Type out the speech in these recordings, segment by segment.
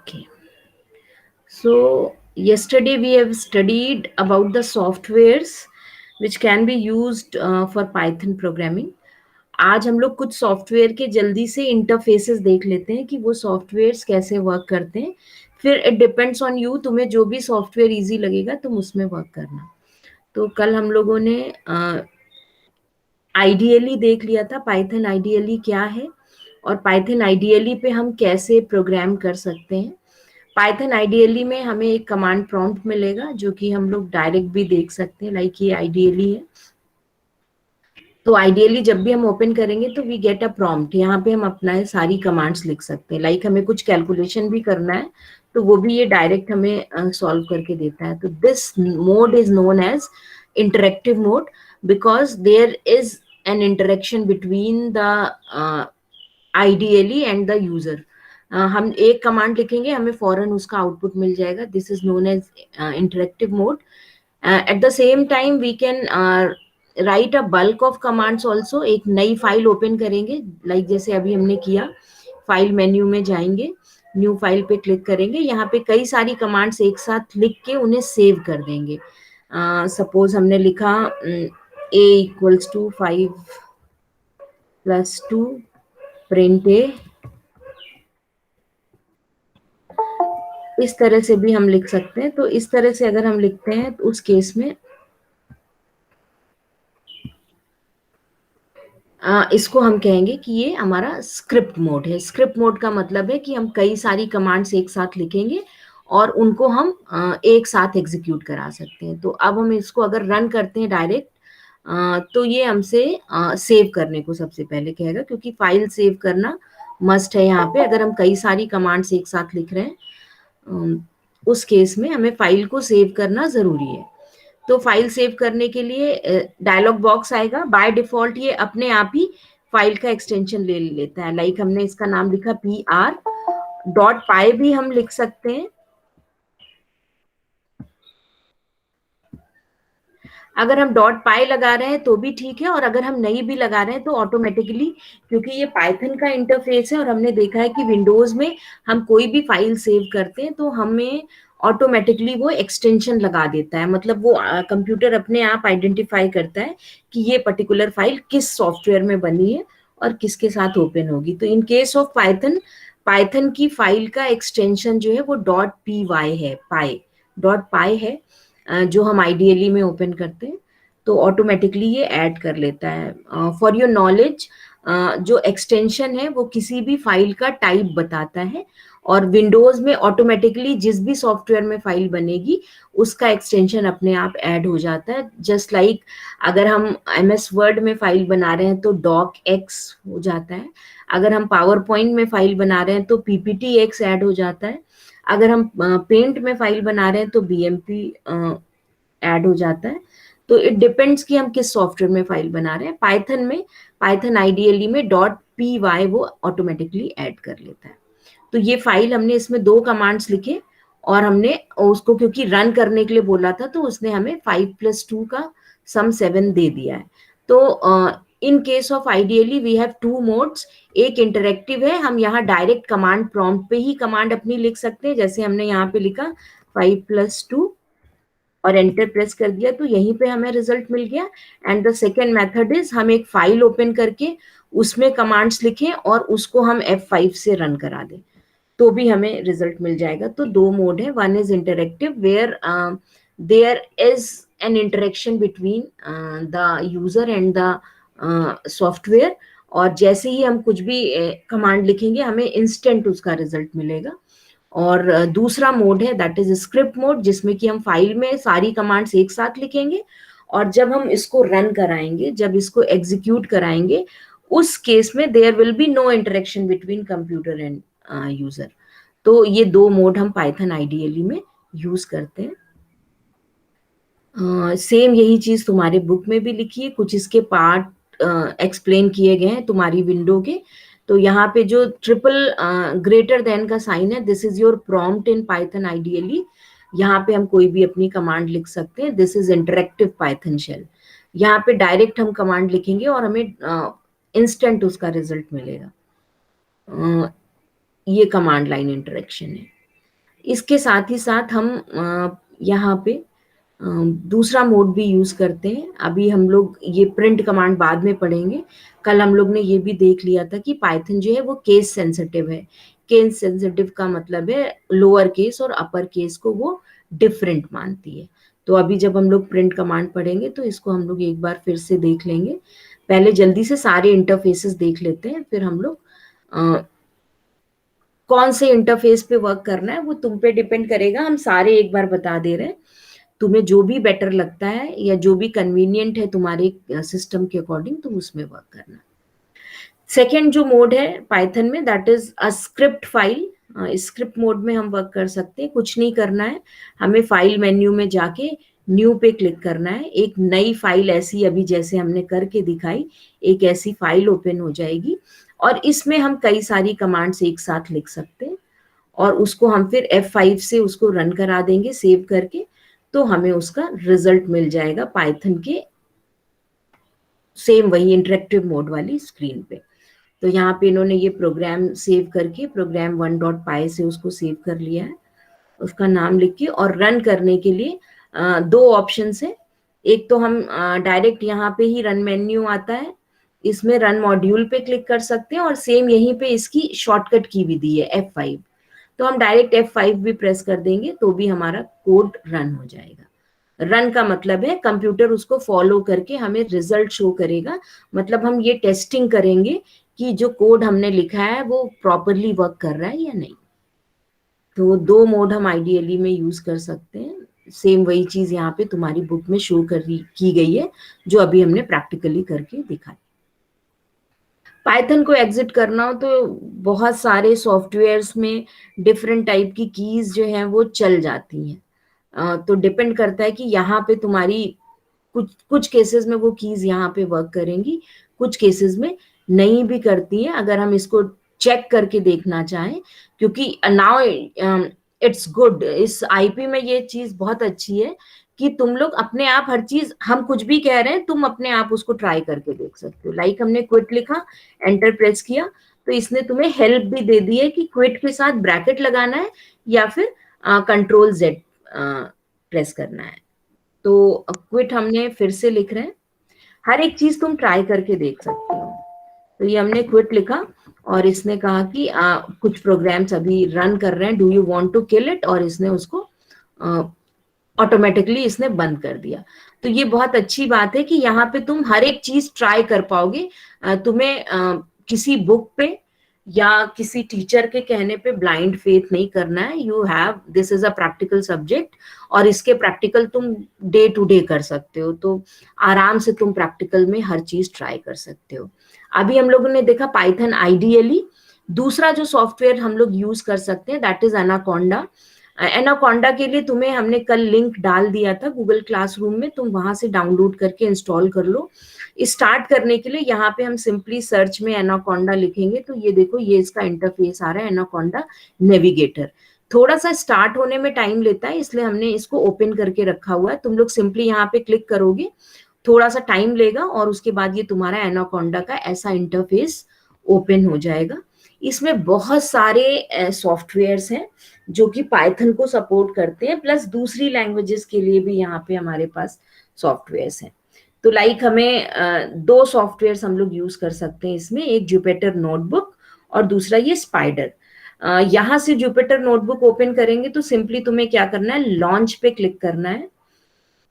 Okay. So, yesterday we have studied about the softwares which can be used for Python programming. आज हम लोग कुछ software के जल्दी से इंटरफेसेस देख लेते हैं कि वो सॉफ्टवेयर्स कैसे वर्क करते हैं। फिर इट डिपेंड्स ऑन यू, तुम्हें जो भी सॉफ्टवेयर इजी लगेगा तुम उसमें वर्क करना। तो कल हम लोगों ने आइडियली देख लिया था पाइथन आइडियली क्या है और पाइथन आइडियली पे हम कैसे प्रोग्राम कर सकते हैं। पाइथन आइडियली में हमें एक कमांड प्रॉम्प्ट मिलेगा जो कि हम लोग डायरेक्ट भी देख सकते हैं, लाइक ये आइडियली है। तो आइडियली जब भी हम ओपन करेंगे तो वी गेट अ प्रॉम्प्ट, यहाँ पे हम अपना सारी कमांड्स लिख सकते हैं। लाइक हमें कुछ कैलकुलेशन भी करना है तो वो भी ये डायरेक्ट हमें सॉल्व करके देता है। तो this mode is known as interactive mode because there is an interaction between the ideally and the user. हम एक कमांड लिखेंगे, हमें फौरन उसका आउटपुट मिल जाएगा। This is known as interactive mode. At the same time we can write a bulk of commands also. एक नई फाइल ओपन करेंगे, लाइक जैसे अभी हमने किया, फाइल मेन्यू में जाएंगे, न्यू फाइल पे क्लिक करेंगे, यहाँ पे कई सारी कमांड्स एक साथ लिख के उन्हें सेव कर देंगे। सपोज हमने लिखा a इक्वल्स टू 5+2 प्रिंट ए, इस तरह से भी हम लिख सकते हैं। तो इस तरह से अगर हम लिखते हैं तो उस केस में इसको हम कहेंगे कि ये हमारा स्क्रिप्ट मोड है। स्क्रिप्ट मोड का मतलब है कि हम कई सारी कमांड्स एक साथ लिखेंगे और उनको हम एक साथ एग्जीक्यूट करा सकते हैं। तो अब हम इसको अगर रन करते हैं डायरेक्ट, तो ये हमसे सेव करने को सबसे पहले कहेगा, क्योंकि फाइल सेव करना मस्ट है यहाँ पे। अगर हम कई सारी कमांड्स एक साथ लिख रहे हैं उस केस में हमें फाइल को सेव करना जरूरी है। तो फाइल सेव करने के लिए डायलॉग बॉक्स आएगा। बाय डिफॉल्ट ये अपने आप ही फाइल का एक्सटेंशन ले लेता है। लाइक हमने इसका नाम लिखा PR.py, भी हम लिख सकते हैं। अगर हम .py लगा रहे हैं तो भी ठीक है, और अगर हम नहीं भी लगा रहे हैं तो ऑटोमेटिकली, क्योंकि ये पाइथन का इंटरफेस है और हमने देखा है कि विंडोज में हम कोई भी फाइल सेव करते हैं तो हमें ऑटोमेटिकली वो एक्सटेंशन लगा देता है। मतलब वो कंप्यूटर अपने आप आइडेंटिफाई करता है कि ये पर्टिकुलर फाइल किस सॉफ्टवेयर में बनी है और किसके साथ ओपन होगी। तो in case of Python, Python की फाइल का एक्सटेंशन जो है वो .py है, .py है, जो हम आइडियली में ओपन करते हैं तो ऑटोमेटिकली ये ऐड कर लेता है। फॉर योर नॉलेज, जो एक्सटेंशन है वो किसी भी फाइल का टाइप बताता है, और विंडोज में ऑटोमेटिकली जिस भी सॉफ्टवेयर में फाइल बनेगी उसका एक्सटेंशन अपने आप ऐड हो जाता है। जस्ट लाइक अगर हम MS वर्ड में फाइल बना रहे हैं तो docx हो जाता है, अगर हम पावर पॉइंट में फाइल बना रहे हैं तो PPTX ऐड हो जाता है, अगर हम पेंट में फाइल बना रहे हैं तो BMP ऐड हो जाता है। तो इट डिपेंड्स कि हम किस सॉफ्टवेयर में फाइल बना रहे हैं। पाइथन में, पाइथन आइडियली में .py वो ऑटोमेटिकली ऐड कर लेता है। तो ये फाइल हमने इसमें 2 कमांड्स लिखे और हमने उसको क्योंकि रन करने के लिए बोला था तो उसने हमें 5+2 का सम 7 दे दिया है। तो in case of ideally we have 2 modes. एक इंटरेक्टिव है, हम यहाँ डायरेक्ट कमांड प्रॉम्प्ट पे ही कमांड अपनी लिख सकते हैं, जैसे हमने यहाँ पे लिखा 5+2 और एंटर प्रेस कर दिया तो यहीं पे हमें रिजल्ट मिल गया। And the second method is हम एक फाइल ओपन करके उसमें कमांड्स लिखें और उसको हम F5 से रन करा दें तो भी हमें रिजल्ट मिल जाएगा। तो 2 मोड है, one is interactive where there is an interaction between the user and the software, और जैसे ही हम कुछ भी कमांड लिखेंगे हमें इंस्टेंट उसका रिजल्ट मिलेगा। और दूसरा मोड है दैट इज स्क्रिप्ट मोड, जिसमें कि हम फाइल में सारी कमांड्स एक साथ लिखेंगे और जब हम इसको रन कराएंगे, जब इसको एग्जीक्यूट कराएंगे, उस केस में there will be no interaction between computer and user. तो ये 2 मोड हम पाइथन आइडियली में यूज करते हैं। सेम यही चीज तुम्हारे बुक में भी लिखी है, कुछ इसके पार्ट एक्सप्लेन किए गए हैं तुम्हारी विंडो के। तो यहाँ पे जो ट्रिपल ग्रेटर देन का साइन है, this is your prompt in Python ideally. यहाँ पे हम कोई भी अपनी कमांड लिख सकते हैं। This is interactive Python shell. यहाँ पे डायरेक्ट हम कमांड लिखेंगे और हमें इंस्टेंट उसका रिजल्ट मिलेगा। ये कमांड लाइन इंटरेक्शन है। इसके साथ ही साथ हम यहाँ पे दूसरा मोड भी यूज़ करते हैं। अभी हम लोग ये प्रिंट कमांड बाद में पढ़ेंगे। कल हम लोग ने ये भी देख लिया था कि पाइथन जो है वो केस सेंसिटिव है। केस सेंसिटिव का मतलब है लोअर केस और अपर केस को वो डिफरेंट मानती है। तो अभी जब हम लोग प्रिंट कमांड पढ़ेंगे तो इसको हम लोग एक बार फिर से देख लेंगे। पहले जल्दी से सारे इंटरफेसेस देख लेते हैं, फिर हम लोग कौन से इंटरफेस पे वर्क करना है वो तुम पे डिपेंड करेगा। हम सारे एक बार बता दे रहे हैं, तुम्हें जो भी बेटर लगता है या जो भी कन्वीनियंट है तुम्हारे सिस्टम के अकॉर्डिंग तुम उसमें वर्क करना। सेकेंड जो मोड है पाइथन में, that is a script file. Script mode में हम वर्क कर सकते हैं। कुछ नहीं करना है, हमें फाइल मेन्यू में जाके न्यू पे क्लिक करना है। एक नई फाइल ऐसी अभी जैसे हमने करके दिखाई, एक ऐसी फाइल ओपन हो जाएगी और इसमें हम कई सारी कमांड्स एक साथ लिख सकते हैं और उसको हम फिर F5 से उसको रन करा देंगे सेव करके, तो हमें उसका रिजल्ट मिल जाएगा पाइथन के सेम वही इंटरेक्टिव मोड वाली स्क्रीन पे। तो यहाँ पे इन्होंने ये प्रोग्राम सेव करके प्रोग्राम 1.py से उसको सेव कर लिया है, उसका नाम लिख के, और रन करने के लिए दो ऑप्शन है। एक तो हम डायरेक्ट यहाँ पे ही रन मेन्यू आता है, इसमें रन मॉड्यूल पे क्लिक कर सकते हैं और सेम यहीं पे इसकी शॉर्टकट की भी दी है F5। तो हम डायरेक्ट F5 भी प्रेस कर देंगे तो भी हमारा कोड रन हो जाएगा। रन का मतलब है कंप्यूटर उसको फॉलो करके हमें रिजल्ट शो करेगा, मतलब हम ये टेस्टिंग करेंगे कि जो कोड हमने लिखा है वो प्रॉपरली वर्क कर रहा है या नहीं। तो दो मोड हम आइडियली में यूज कर सकते हैं। सेम वही चीज यहाँ पे तुम्हारी बुक में शो की गई है जो अभी हमने प्रैक्टिकली करके दिखाई। पाइथन को एग्जिट करना हो तो बहुत सारे सॉफ्टवेयर्स में डिफरेंट टाइप की कीज जो है वो चल जाती हैं। तो डिपेंड करता है कि यहाँ पे तुम्हारी कुछ कुछ केसेस में वो कीज यहाँ पे वर्क करेंगी, कुछ केसेस में नहीं भी करती है। अगर हम इसको चेक करके देखना चाहें, क्योंकि नाउ इट्स गुड, इस आईपी में ये चीज बहुत अच्छी है कि तुम लोग अपने आप हर चीज, हम कुछ भी कह रहे हैं तुम अपने आप उसको ट्राई करके देख सकते हो। लाइक हमने क्विट लिखा, एंटर प्रेस किया, तो इसने तुम्हें हेल्प भी दे दी है कि क्विट के साथ ब्रैकेट लगाना है या फिर कंट्रोल Z प्रेस करना है। तो क्विट हमने फिर से लिख रहे हैं, हर एक चीज तुम ट्राई करके देख सकते हो। तो ये हमने क्विट लिखा और इसने कहा कि कुछ प्रोग्राम्स अभी रन कर रहे हैं, do you want to kill it, और इसने उसको ऑटोमेटिकली इसने बंद कर दिया। तो ये बहुत अच्छी बात है कि यहाँ पे तुम हर एक चीज ट्राई कर पाओगे। तुम्हें किसी बुक पे या किसी टीचर के कहने पे ब्लाइंड फेथ नहीं करना है। You have, this is a practical subject और इसके प्रैक्टिकल तुम डे टू डे कर सकते हो, तो आराम से तुम प्रैक्टिकल में हर चीज ट्राई कर सकते हो। अभी हम लोगों ने देखा पाइथन आइडियली। दूसरा जो सॉफ्टवेयर हम लोग यूज कर सकते हैं दैट इज एनाकोंडा। एनाकोंडा के लिए तुम्हें हमने कल लिंक डाल दिया था गूगल क्लासरूम में, तुम वहां से डाउनलोड करके इंस्टॉल कर लो। स्टार्ट करने के लिए यहाँ पे हम सिंपली सर्च में एनाकोंडा लिखेंगे तो ये देखो ये इसका इंटरफेस आ रहा है, एनाकोंडा नेविगेटर। थोड़ा सा स्टार्ट होने में टाइम लेता है इसलिए हमने इसको ओपन करके रखा हुआ है। तुम लोग सिंपली यहाँ पे क्लिक करोगे, थोड़ा सा टाइम लेगा और उसके बाद ये तुम्हारा एनाकोंडा का ऐसा इंटरफेस ओपन हो जाएगा। इसमें बहुत सारे सॉफ्टवेयर्स हैं जो कि पाइथन को सपोर्ट करते हैं, प्लस दूसरी लैंग्वेजेस के लिए भी यहाँ पे हमारे पास सॉफ्टवेयर्स हैं। तो लाइक हमें दो सॉफ्टवेयर्स हम लोग यूज कर सकते हैं इसमें, एक जुपिटर नोटबुक और दूसरा ये स्पाइडर। यहाँ से जुपिटर नोटबुक ओपन करेंगे तो सिंपली तुम्हें क्या करना है, लॉन्च पे क्लिक करना है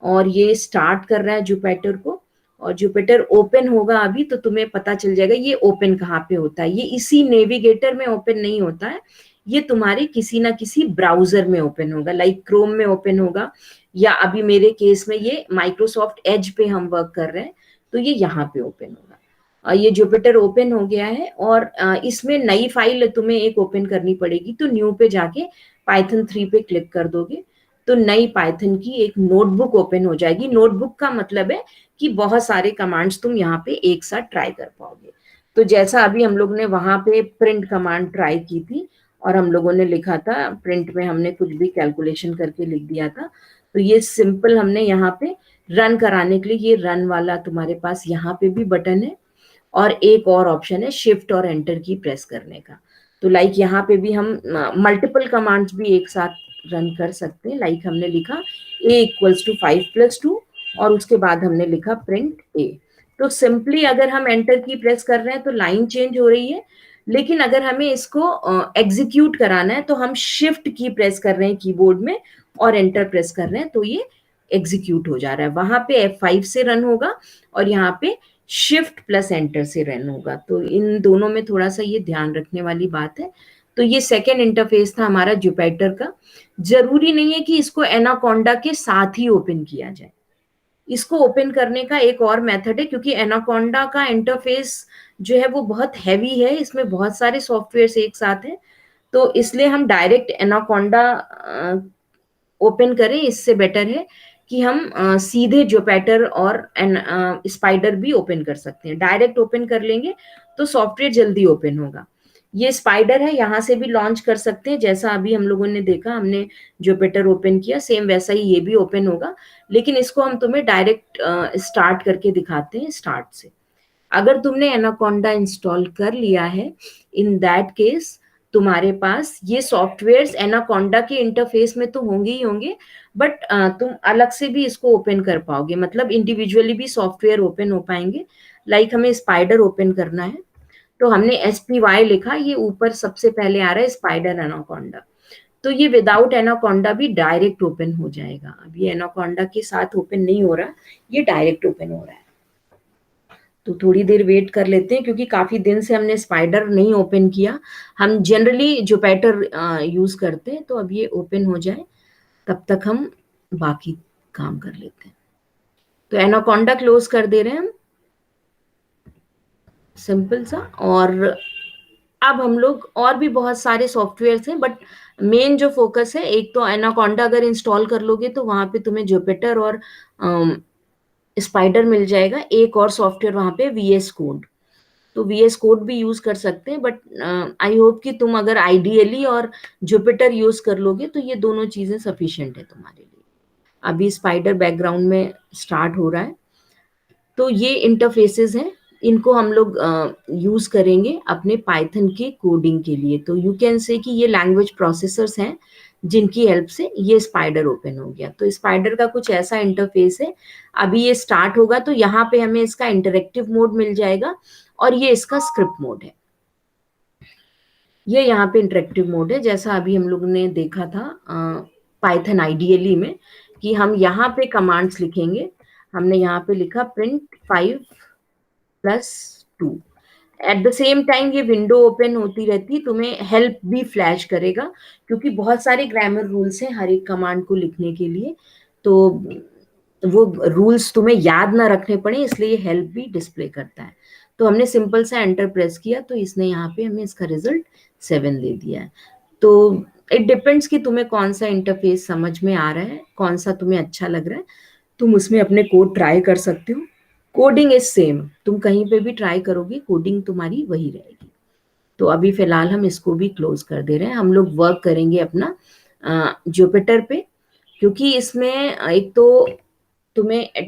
और ये स्टार्ट कर रहा है जुपिटर को, और जुपिटर ओपन होगा अभी तो तुम्हें पता चल जाएगा ये ओपन कहाँ पे होता है। ये इसी नेविगेटर में ओपन नहीं होता है, ये तुम्हारे किसी ना किसी ब्राउजर में ओपन होगा, लाइक क्रोम में ओपन होगा, या अभी मेरे केस में ये माइक्रोसॉफ्ट एज पे हम वर्क कर रहे हैं तो ये यहाँ पे ओपन होगा। ये जुपिटर ओपन हो गया है और इसमें नई फाइल तुम्हें एक ओपन करनी पड़ेगी, तो न्यू पे जाके पाइथन 3 पे क्लिक कर दोगे तो नई पाइथन की एक नोटबुक ओपन हो जाएगी। नोटबुक का मतलब है कि बहुत सारे कमांड्स तुम यहाँ पे एक साथ ट्राई कर पाओगे। तो जैसा अभी हम लोग ने वहां पे प्रिंट कमांड ट्राई की थी और हम लोगों ने लिखा था प्रिंट में, हमने कुछ भी कैलकुलेशन करके लिख दिया था, तो ये सिंपल हमने यहाँ पे रन कराने के लिए ये रन वाला तुम्हारे पास यहाँ पे भी बटन है और एक और ऑप्शन है शिफ्ट और एंटर की प्रेस करने का। तो लाइक यहाँ पे भी हम मल्टीपल कमांड्स भी एक साथ रन कर सकते हैं। लाइक हमने लिखा a = 5 + 2 और उसके बाद हमने लिखा प्रिंट a। तो सिंपली अगर हम एंटर की प्रेस कर रहे हैं तो लाइन चेंज हो रही है, लेकिन अगर हमें इसको एग्जीक्यूट कराना है तो हम शिफ्ट की प्रेस कर रहे हैं कीबोर्ड में और एंटर प्रेस कर रहे हैं तो ये एग्जीक्यूट हो जा रहा है। वहां पे F5 से रन होगा और यहाँ पे शिफ्ट प्लस एंटर से रन होगा। तो इन दोनों में थोड़ा सा ये ध्यान रखने वाली बात है। तो ये सेकेंड इंटरफेस था हमारा जुपिटर का। जरूरी नहीं है कि इसको एनाकोंडा के साथ ही ओपन किया जाए। इसको ओपन करने का एक और मेथड है, क्योंकि एनाकोंडा का इंटरफेस जो है वो बहुत हैवी है, इसमें बहुत सारे सॉफ्टवेयर एक साथ हैं। तो इसलिए हम डायरेक्ट एनाकोंडा ओपन करें, इससे बेटर है कि हम सीधे जुपिटर और स्पाइडर भी ओपन कर सकते हैं। डायरेक्ट ओपन कर लेंगे तो सॉफ्टवेयर जल्दी ओपन होगा। ये स्पाइडर है, यहाँ से भी लॉन्च कर सकते हैं, जैसा अभी हम लोगों ने देखा, हमने जुपिटर ओपन किया, सेम वैसा ही ये भी ओपन होगा। लेकिन इसको हम तुम्हें डायरेक्ट स्टार्ट करके दिखाते हैं, स्टार्ट से। अगर तुमने एनाकोंडा इंस्टॉल कर लिया है, इन दैट केस तुम्हारे पास ये सॉफ्टवेयर्स एनाकोंडा के इंटरफेस में तो होंगे ही होंगे, बट तुम अलग से भी इसको ओपन कर पाओगे, मतलब इंडिविजुअली भी सॉफ्टवेयर ओपन हो पाएंगे। लाइक हमें स्पाइडर ओपन करना है तो हमने SPY लिखा, ये ऊपर सबसे पहले आ रहा है स्पाइडर एनाकोंडा। तो ये विदाउट एनाकोंडा भी डायरेक्ट ओपन हो जाएगा। अब ये एनाकोंडा के साथ ओपन नहीं हो रहा, ये डायरेक्ट ओपन हो रहा है। तो थोड़ी देर वेट कर लेते हैं, क्योंकि काफी दिन से हमने स्पाइडर नहीं ओपन किया। हम जनरली जुपिटर यूज करते हैं। तो अब ये ओपन हो जाए तब तक हम बाकी काम कर लेते हैं। तो एनाकोंडा क्लोज कर दे रहे हैं हम, सिंपल सा। और अब हम लोग, और भी बहुत सारे सॉफ्टवेयर हैं, बट मेन जो फोकस है, एक तो एनाकोंडा अगर इंस्टॉल कर लोगे तो वहां पे तुम्हें जुपिटर और स्पाइडर मिल जाएगा। एक और सॉफ्टवेयर वहां पे VS कोड, तो VS कोड भी यूज कर सकते हैं। बट आई होप कि तुम अगर आइडियली और जुपिटर यूज कर लोगे तो ये दोनों चीजें सफिशिएंट है तुम्हारे लिए। अभी स्पाइडर बैकग्राउंड में स्टार्ट हो रहा है। तो ये इंटरफेसेस हैं, इनको हम लोग यूज करेंगे अपने पाइथन के कोडिंग के लिए। तो यू कैन से कि ये लैंग्वेज प्रोसेसर्स हैं जिनकी हेल्प से ये स्पाइडर ओपन हो गया। तो स्पाइडर का कुछ ऐसा इंटरफेस है। अभी ये स्टार्ट होगा तो यहाँ पे हमें इसका इंटरेक्टिव मोड मिल जाएगा और ये इसका स्क्रिप्ट मोड है। ये यहाँ पे इंटरेक्टिव मोड है, जैसा अभी हम लोग ने देखा था पाइथन आइडियली में, कि हम यहाँ पे कमांड्स लिखेंगे। हमने यहाँ पे लिखा print 5+2। Eight the same time ये विंडो ओपन होती रहती, तुम्हें हेल्प भी फ्लैश करेगा, क्योंकि बहुत सारे ग्रामर रूल्स हैं हर एक कमांड को लिखने के लिए। तो वो रूल्स तुम्हें याद ना रखने पड़े, इसलिए हेल्प भी डिस्प्ले करता है। तो हमने सिंपल सा एंटर प्रेस किया तो इसने यहाँ पे हमें इसका रिजल्ट 7 दे दिया है। तो इट डिपेंड्स कि तुम्हें कौन सा इंटरफेस समझ में आ रहा है, कौन सा तुम्हें अच्छा लग रहा है। तुम उसमें अपने कोड ट्राई कर सकते हो। कोडिंग इज सेम, तुम कहीं पे भी ट्राई करोगे कोडिंग तुम्हारी वही रहेगी। तो अभी फिलहाल हम इसको भी क्लोज कर दे रहे हैं। हम लोग वर्क करेंगे अपना जुपिटर पे, क्योंकि इसमें एक तो तुम्हें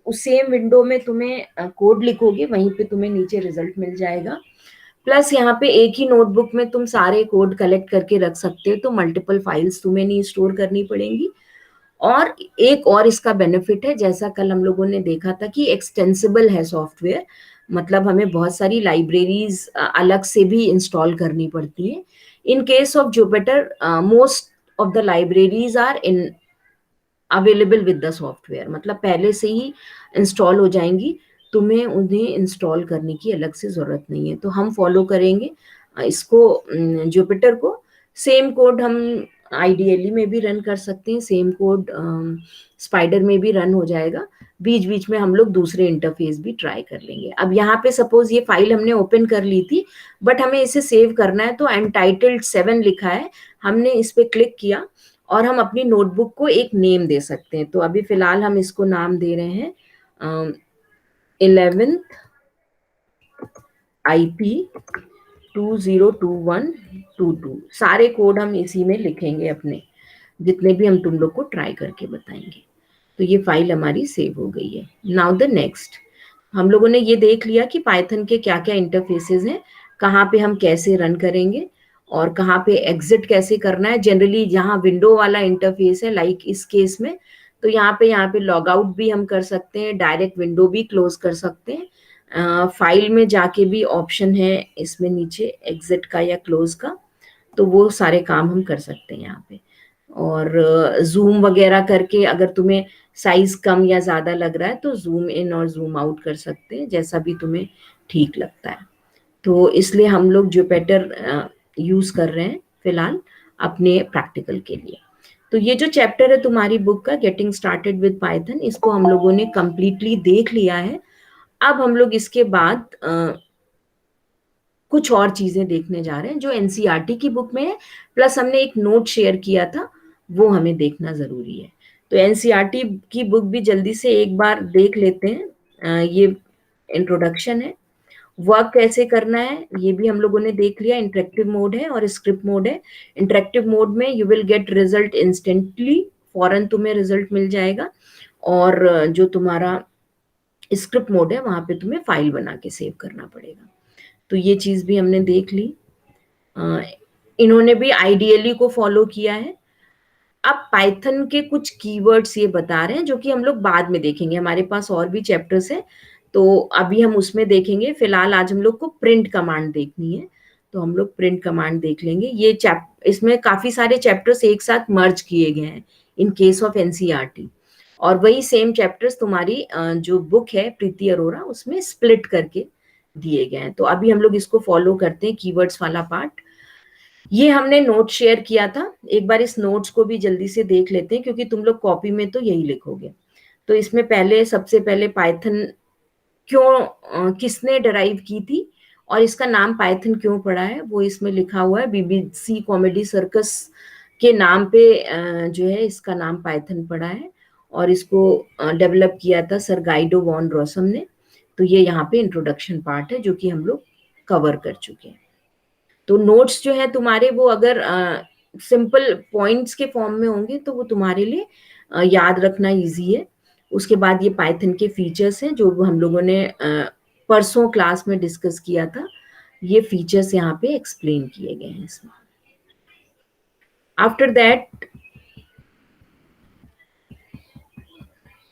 उस सेम विंडो में तुम्हें कोड लिखोगे, वहीं पे तुम्हें नीचे रिजल्ट मिल जाएगा। प्लस यहाँ पे एक ही नोटबुक में तुम सारे कोड कलेक्ट करके रख सकते हो, तो मल्टीपल फाइल्स तुम्हें नहीं स्टोर करनी पड़ेंगी। और एक और इसका बेनिफिट है, जैसा कल हम लोगों ने देखा था कि एक्सटेंसिबल है सॉफ्टवेयर, मतलब हमें बहुत सारी लाइब्रेरीज अलग से भी इंस्टॉल करनी पड़ती है। In case of Jupyter most of the libraries are in available with the software, मतलब पहले से ही इंस्टॉल हो जाएंगी, तुम्हें उन्हें इंस्टॉल करने की अलग से जरूरत नहीं है। तो हम फॉलो करेंगे इसको, जुपिटर को। सेम कोड हम आइडियली में भी रन कर सकते हैं, सेम कोड स्पाइडर में भी रन हो जाएगा। बीच बीच में हम लोग दूसरे इंटरफेस भी ट्राई कर लेंगे। अब यहाँ पे सपोज ये फाइल हमने ओपन कर ली थी, बट हमें इसे सेव करना है, तो अनटाइटल्ड 7 लिखा है, हमने इस पे क्लिक किया और हम अपनी नोटबुक को एक नेम दे सकते हैं। तो अभी फिलहाल हम इसको नाम दे रहे हैं 11th IP 202122। सारे कोड हम इसी में लिखेंगे अपने, जितने भी हम तुम लोग को ट्राई करके बताएंगे। तो ये फाइल हमारी सेव हो गई है। नाउ द नेक्स्ट, हम लोगों ने ये देख लिया कि पाइथन के क्या क्या इंटरफेसेस हैं, कहाँ पे हम कैसे रन करेंगे, और कहाँ पे एग्जिट कैसे करना है। जनरली जहाँ विंडो वाला इंटरफेस है, लाइक इस केस में, तो यहाँ पे लॉग आउट भी हम कर सकते हैं, डायरेक्ट विंडो भी क्लोज कर सकते हैं। फाइल में जाके भी ऑप्शन है इसमें नीचे एग्जिट का या क्लोज का, तो वो सारे काम हम कर सकते हैं यहाँ पे। और जूम वगैरह करके अगर तुम्हें साइज कम या ज्यादा लग रहा है तो जूम इन और जूम आउट कर सकते हैं, जैसा भी तुम्हें ठीक लगता है। तो इसलिए हम लोग जुपिटर यूज कर रहे हैं फिलहाल अपने प्रैक्टिकल के लिए। तो ये जो चैप्टर है तुम्हारी बुक का, गेटिंग स्टार्टेड विद पाइथन, इसको हम लोगों ने कंप्लीटली देख लिया है। अब हम लोग इसके बाद कुछ और चीजें देखने जा रहे हैं जो एनसीईआरटी की बुक में है, प्लस हमने एक नोट शेयर किया था, वो हमें देखना जरूरी है। तो एनसीईआरटी की बुक भी जल्दी से एक बार देख लेते हैं। ये इंट्रोडक्शन है। वर्क कैसे करना है ये भी हम लोगों ने देख लिया। इंटरेक्टिव मोड है और स्क्रिप्ट मोड है। इंटरेक्टिव मोड में you will get result instantly, फौरन तुम्हें रिजल्ट मिल जाएगा। और जो तुम्हारा स्क्रिप्ट मोड है वहां पे तुम्हें फाइल बना के सेव करना पड़ेगा। तो ये चीज भी हमने देख ली। अ, इन्होंने भी आइडियली को फॉलो किया है। अब पाइथन के कुछ कीवर्ड्स ये बता रहे हैं जो कि हम लोग बाद में देखेंगे, हमारे पास और भी चैप्टर्स है, तो अभी हम उसमें देखेंगे। फिलहाल आज हम लोग को प्रिंट कमांड देखनी है, तो हम लोग प्रिंट कमांड देख लेंगे। इसमें काफी सारे चैप्टर्स एक साथ मर्ज किए गए हैं इन केस ऑफ एनसीईआरटी, और वही सेम चैप्टर्स तुम्हारी जो बुक है प्रीति अरोरा उसमें स्प्लिट करके दिए गए हैं। तो अभी हम लोग इसको फॉलो करते हैं, कीवर्ड्स वाला पार्ट। ये हमने नोट शेयर किया था, एक बार इस नोट्स को भी जल्दी से देख लेते हैं क्योंकि तुम लोग कॉपी में तो यही लिखोगे। तो इसमें सबसे पहले पाइथन क्यों, किसने डराइव की थी और इसका नाम पाइथन क्यों पड़ा है वो इसमें लिखा हुआ है। बीबीसी कॉमेडी सर्कस के नाम पे जो है इसका नाम पाइथन पड़ा है, और इसको डेवलप किया था सर गाइडो वॉन रॉसम ने। तो ये यहाँ पे इंट्रोडक्शन पार्ट है जो कि हम लोग कवर कर चुके हैं। तो नोट्स जो है तुम्हारे वो अगर सिंपल पॉइंट्स के फॉर्म में होंगे तो वो तुम्हारे लिए याद रखना इजी है। उसके बाद ये पाइथन के फीचर्स हैं जो हम लोगों ने परसों क्लास में डिस्कस किया था। ये फीचर्स यहाँ पे एक्सप्लेन किए गए हैं इसमें। आफ्टर दैट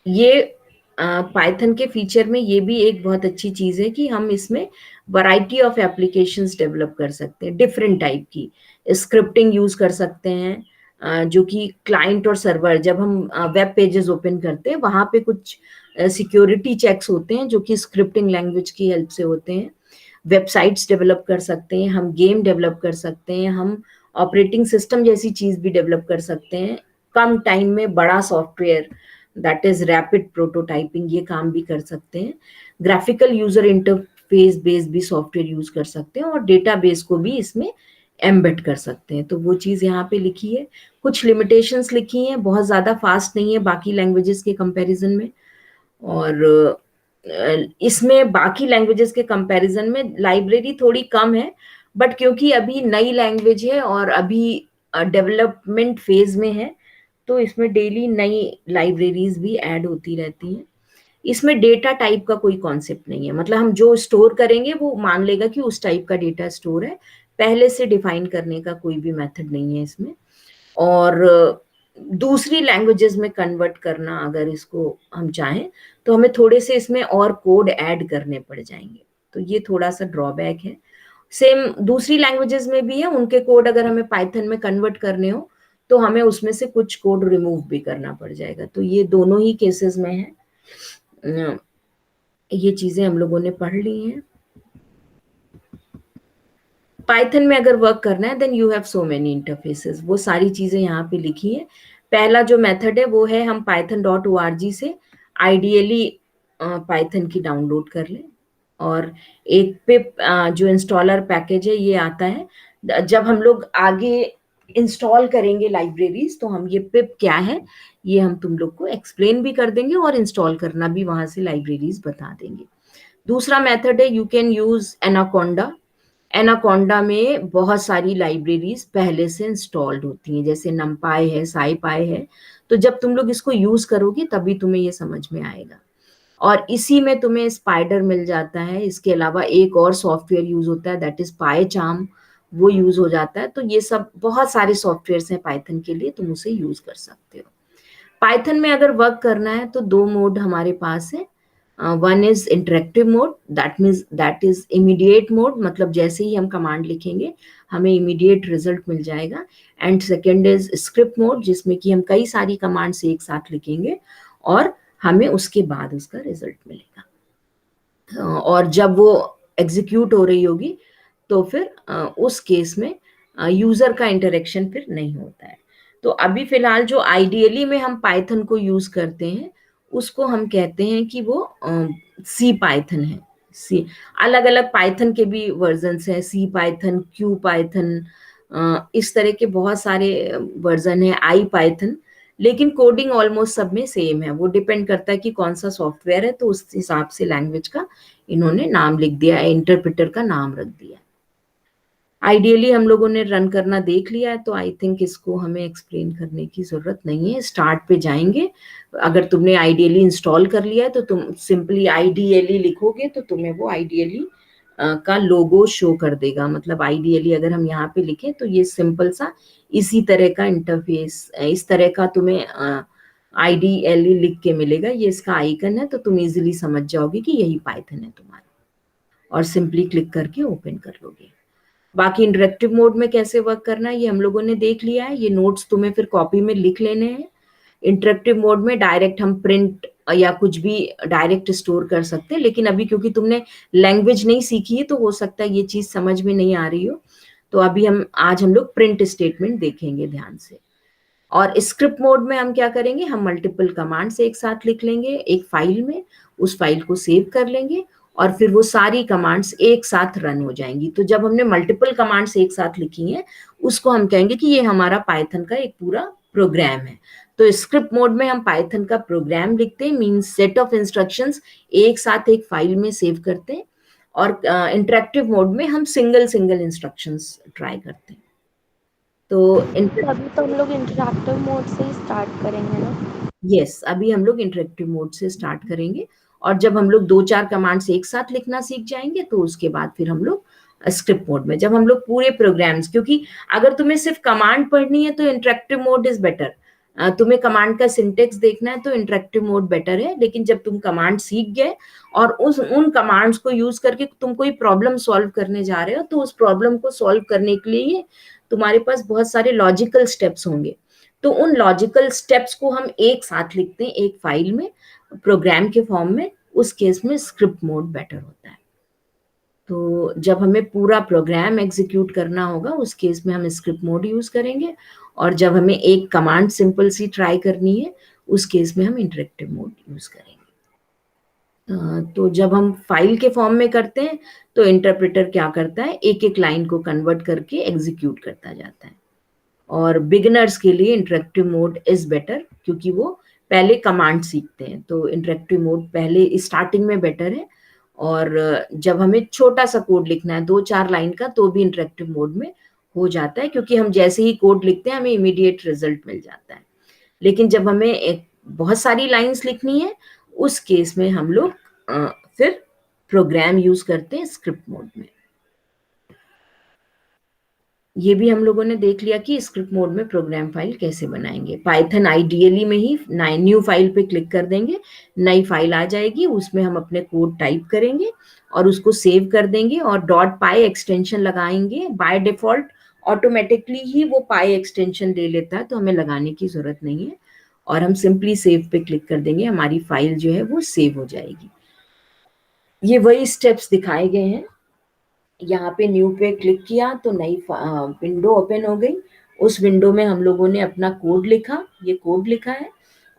ये पाइथन के फीचर में ये भी एक बहुत अच्छी चीज है कि हम इसमें वैरायटी ऑफ एप्लीकेशंस डेवलप कर सकते हैं, डिफरेंट टाइप की स्क्रिप्टिंग यूज कर सकते हैं, जो कि क्लाइंट और सर्वर, जब हम वेब पेजेस ओपन करते हैं वहां पे कुछ सिक्योरिटी चेक्स होते हैं जो कि स्क्रिप्टिंग लैंग्वेज की हेल्प से होते हैं। वेबसाइट्स डेवलप कर सकते हैं हम, गेम डेवलप कर सकते हैं हम, ऑपरेटिंग सिस्टम जैसी चीज भी डेवलप कर सकते हैं। कम टाइम में बड़ा software, that is rapid prototyping, ये काम भी कर सकते हैं। ग्राफिकल यूजर इंटरफेस बेस्ड भी सॉफ्टवेयर यूज कर सकते हैं, और डेटाबेस को भी इसमें एम्बेड कर सकते हैं। तो वो चीज यहाँ पे लिखी है। कुछ लिमिटेशंस लिखी हैं, बहुत ज्यादा फास्ट नहीं है बाकी लैंग्वेजेस के कंपैरिजन में। और इसमें बाकी लैंग्वेजेस के कंपैरिजन में लाइब्रेरी थोड़ी कम है, बट क्योंकि अभी नई लैंग्वेज है और अभी डेवलपमेंट फेज में है, तो इसमें डेली नई लाइब्रेरीज भी ऐड होती रहती हैं। इसमें डेटा टाइप का कोई कॉन्सेप्ट नहीं है, मतलब हम जो स्टोर करेंगे वो मान लेगा कि उस टाइप का डेटा स्टोर है, पहले से डिफाइन करने का कोई भी मेथड नहीं है इसमें। और दूसरी लैंग्वेजेस में कन्वर्ट करना अगर इसको हम चाहें तो हमें थोड़े से इसमें और कोड ऐड करने पड़ जाएंगे, तो ये थोड़ा सा ड्रॉबैक है। सेम दूसरी लैंग्वेजेस में भी है, उनके कोड अगर हमें पाइथन में कन्वर्ट करने हो तो हमें उसमें से कुछ कोड रिमूव भी करना पड़ जाएगा। तो ये दोनों ही केसेस में है। ये चीजें हम लोगों ने पढ़ ली हैं। पाइथन में अगर वर्क करना है then you have so many interfaces, वो सारी चीजें यहाँ पे लिखी है। पहला जो मेथड है वो है हम python.org से आइडियली पाइथन की डाउनलोड कर लें, और एक पिप जो इंस्टॉलर पैकेज है ये आता है। जब हम लोग आगे इंस्टॉल करेंगे लाइब्रेरीज तो हम ये पिप क्या है ये हम तुम लोग को एक्सप्लेन भी कर देंगे, और इंस्टॉल करना भी वहां से लाइब्रेरीज बता देंगे। दूसरा मेथड है you can use anaconda. Anaconda में बहुत सारी लाइब्रेरीज पहले से इंस्टॉल्ड होती हैं, जैसे नमपाई है, साईपाई है। तो जब तुम लोग इसको यूज करोगे तभी तुम्हें ये समझ में आएगा। और इसी में तुम्हें स्पाइडर मिल जाता है। इसके अलावा एक और सॉफ्टवेयर यूज होता है दैट इज पाईचार्म, वो यूज हो जाता है। तो ये सब बहुत सारे सॉफ्टवेयर हैं पाइथन के लिए, तुम उसे यूज कर सकते हो। पाइथन में अगर वर्क करना है तो दो मोड हमारे पास है। One is interactive mode, that is immediate mode, मतलब जैसे ही हम कमांड लिखेंगे हमें इमीडिएट रिजल्ट मिल जाएगा। And second is script mode, जिसमें कि हम कई सारी कमांड्स एक साथ लिखेंगे और हमें उसके बाद उसका रिजल्ट मिलेगा। और जब वो एग्जीक्यूट हो रही होगी तो फिर उस केस में यूजर का इंटरेक्शन फिर नहीं होता है। तो अभी फिलहाल जो आइडियली में हम पाइथन को यूज करते हैं उसको हम कहते हैं कि वो सी पाइथन है। सी, अलग अलग पाइथन के भी वर्जन्स हैं, सी पाइथन, क्यू पाइथन, इस तरह के बहुत सारे वर्जन है, आई पाइथन। लेकिन कोडिंग ऑलमोस्ट सब में सेम है, वो डिपेंड करता है कि कौन सा सॉफ्टवेयर है, तो उस हिसाब से लैंग्वेज का इन्होंने नाम लिख दिया है, इंटरप्रेटर का नाम रख दिया है। आइडियली हम लोगों ने रन करना देख लिया है, तो आई थिंक इसको हमें एक्सप्लेन करने की जरूरत नहीं है। स्टार्ट पे जाएंगे, अगर तुमने आइडियली इंस्टॉल कर लिया है तो तुम सिंपली आइडियली लिखोगे तो तुम्हें वो आइडियली का लोगो शो कर देगा। मतलब आइडियली अगर हम यहाँ पे लिखें तो ये सिंपल सा इसी तरह का इंटरफेस, इस तरह का तुम्हें आइडियली लिख के मिलेगा। ये इसका आइकन है, तो तुम इजीली समझ जाओगे कि यही पाइथन है तुम्हारा, और सिंपली क्लिक करके ओपन कर लोगे। बाकी इंटरेक्टिव मोड में कैसे वर्क करना है ये हम लोगों ने देख लिया है। ये नोट्स तुम्हें फिर कॉपी में लिख लेने हैं। इंटरेक्टिव मोड में डायरेक्ट हम प्रिंट या कुछ भी डायरेक्ट स्टोर कर सकते हैं, लेकिन अभी क्योंकि तुमने लैंग्वेज नहीं सीखी है तो हो सकता है ये चीज समझ में नहीं आ रही हो। तो अभी आज हम लोग प्रिंट स्टेटमेंट देखेंगे ध्यान से। और स्क्रिप्ट मोड में हम क्या करेंगे, हम मल्टीपल कमांड्स एक साथ लिख लेंगे एक फाइल में, उस फाइल को सेव कर लेंगे और फिर वो सारी कमांड्स एक साथ रन हो जाएंगी। तो जब हमने मल्टीपल कमांड्स एक साथ लिखी हैं उसको हम कहेंगे कि ये हमारा पाइथन का एक पूरा प्रोग्राम है। तो स्क्रिप्ट मोड में हम पाइथन का प्रोग्राम लिखते हैं, मीन्स सेट ऑफ इंस्ट्रक्शंस एक साथ एक फाइल में सेव करते हैं। और इंटरेक्टिव मोड में हम सिंगल सिंगल इंस्ट्रक्शंस ट्राई करते हैं। तो अभी तो हम लोग इंटरैक्टिव मोड से ही स्टार्ट करेंगे ना। यस, अभी हम लोग इंटरेक्टिव मोड से स्टार्ट करेंगे। और जब हम लोग दो चार कमांड्स एक साथ लिखना सीख जाएंगे तो उसके बाद फिर हम लोग स्क्रिप्ट मोड में, जब हम लोग पूरे प्रोग्राम्स, क्योंकि अगर तुम्हें सिर्फ कमांड पढ़नी है तो इंटरेक्टिव मोड इज बेटर। तुम्हें कमांड का सिंटेक्स देखना है तो इंटरेक्टिव मोड बेटर है। लेकिन जब तुम कमांड सीख गए और उन कमांड्स को यूज करके तुम कोई प्रॉब्लम सॉल्व करने जा रहे हो, तो उस प्रॉब्लम को सॉल्व करने के लिए तुम्हारे पास बहुत सारे लॉजिकल स्टेप्स होंगे। तो उन लॉजिकल स्टेप्स को हम एक साथ लिखते हैं एक फाइल में प्रोग्राम के फॉर्म में, उस केस में स्क्रिप्ट मोड बेटर होता है। तो जब हमें पूरा प्रोग्राम एग्जीक्यूट करना होगा उस केस में हम स्क्रिप्ट मोड यूज करेंगे, और जब हमें एक कमांड सिंपल सी ट्राई करनी है उस केस में हम इंटरेक्टिव मोड यूज करेंगे। तो जब हम फाइल के फॉर्म में करते हैं तो इंटरप्रेटर क्या करता है, एक एक लाइन को कन्वर्ट करके एग्जीक्यूट करता जाता है। और बिगिनर्स के लिए इंटरेक्टिव मोड इज बेटर, क्योंकि वो पहले कमांड सीखते हैं, तो इंटरेक्टिव मोड पहले स्टार्टिंग में बेटर है। और जब हमें छोटा सा कोड लिखना है दो चार लाइन का तो भी इंटरेक्टिव मोड में हो जाता है, क्योंकि हम जैसे ही कोड लिखते हैं हमें इमीडिएट रिजल्ट मिल जाता है। लेकिन जब हमें बहुत सारी लाइंस लिखनी है उस केस में हम लोग फिर प्रोग्राम यूज करते हैं स्क्रिप्ट मोड में। ये भी हम लोगों ने देख लिया कि स्क्रिप्ट मोड में प्रोग्राम फाइल कैसे बनाएंगे। पाइथन आइडियली में ही न्यू फाइल पे क्लिक कर देंगे, नई फाइल आ जाएगी, उसमें हम अपने कोड टाइप करेंगे और उसको सेव कर देंगे और डॉट पाई एक्सटेंशन लगाएंगे। बाय डिफॉल्ट ऑटोमेटिकली ही वो पाई एक्सटेंशन ले लेता है, तो हमें लगाने की जरूरत नहीं है। और हम सिंपली सेव पे क्लिक कर देंगे, हमारी फाइल जो है वो सेव हो जाएगी। ये वही स्टेप्स दिखाए गए हैं। यहाँ पे न्यू पे क्लिक किया तो नई विंडो ओपन हो गई। उस विंडो में हम लोगों ने अपना कोड लिखा, ये कोड लिखा है,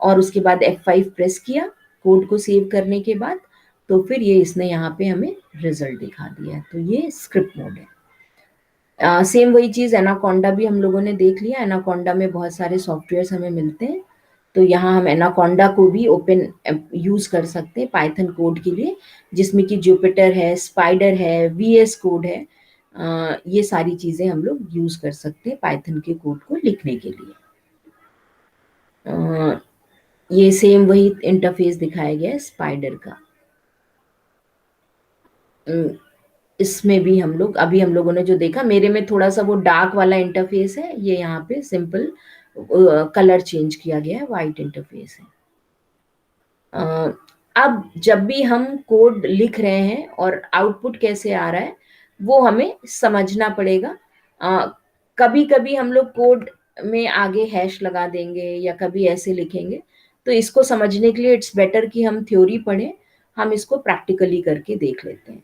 और उसके बाद F5 प्रेस किया कोड को सेव करने के बाद, तो फिर ये इसने यहाँ पे हमें रिजल्ट दिखा दिया। तो ये स्क्रिप्ट मोड है। सेम वही चीज एनाकोंडा भी हम लोगों ने देख लिया। एनाकोंडा में बहुत सारे सॉफ्टवेयर हमें मिलते हैं, तो यहाँ हम एनाकोंडा को भी ओपन यूज कर सकते हैं पाइथन कोड के लिए, जिसमें कि जुपिटर है, स्पाइडर है, VS कोड है। ये सारी चीजें हम लोग यूज कर सकते हैं पाइथन के कोड को लिखने के लिए। ये सेम वही इंटरफेस दिखाया गया है स्पाइडर का। इसमें भी अभी हम लोगों ने जो देखा, मेरे में थोड़ा सा वो डार्क वाला इंटरफेस है, ये यहाँ पे सिंपल कलर चेंज किया गया है, वाइट इंटरफेस है। अब जब भी हम कोड लिख रहे हैं और आउटपुट कैसे आ रहा है वो हमें समझना पड़ेगा। कभी कभी हम लोग कोड में आगे हैश लगा देंगे या कभी ऐसे लिखेंगे, तो इसको समझने के लिए इट्स बेटर कि हम थ्योरी पढ़ें, हम इसको प्रैक्टिकली करके देख लेते हैं।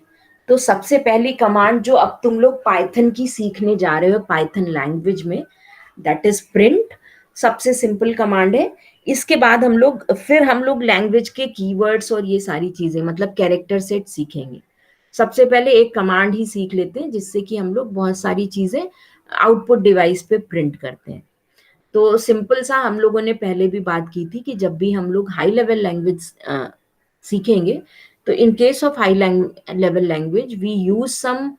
तो सबसे पहली कमांड जो अब तुम लोग पाइथन की सीखने जा रहे हो पाइथन लैंग्वेज में, दैट इज प्रिंट। सबसे सिंपल कमांड है। इसके बाद हम लोग लैंग्वेज के कीवर्ड्स और ये सारी चीजें मतलब कैरेक्टर सेट सीखेंगे। सबसे पहले एक कमांड ही सीख लेते हैं जिससे कि हम लोग बहुत सारी चीजें आउटपुट डिवाइस पे प्रिंट करते हैं। तो सिंपल सा हम लोगों ने पहले भी बात की थी कि जब भी हम लोग हाई लेवल लैंग्वेज सीखेंगे, तो in case of high level language we use some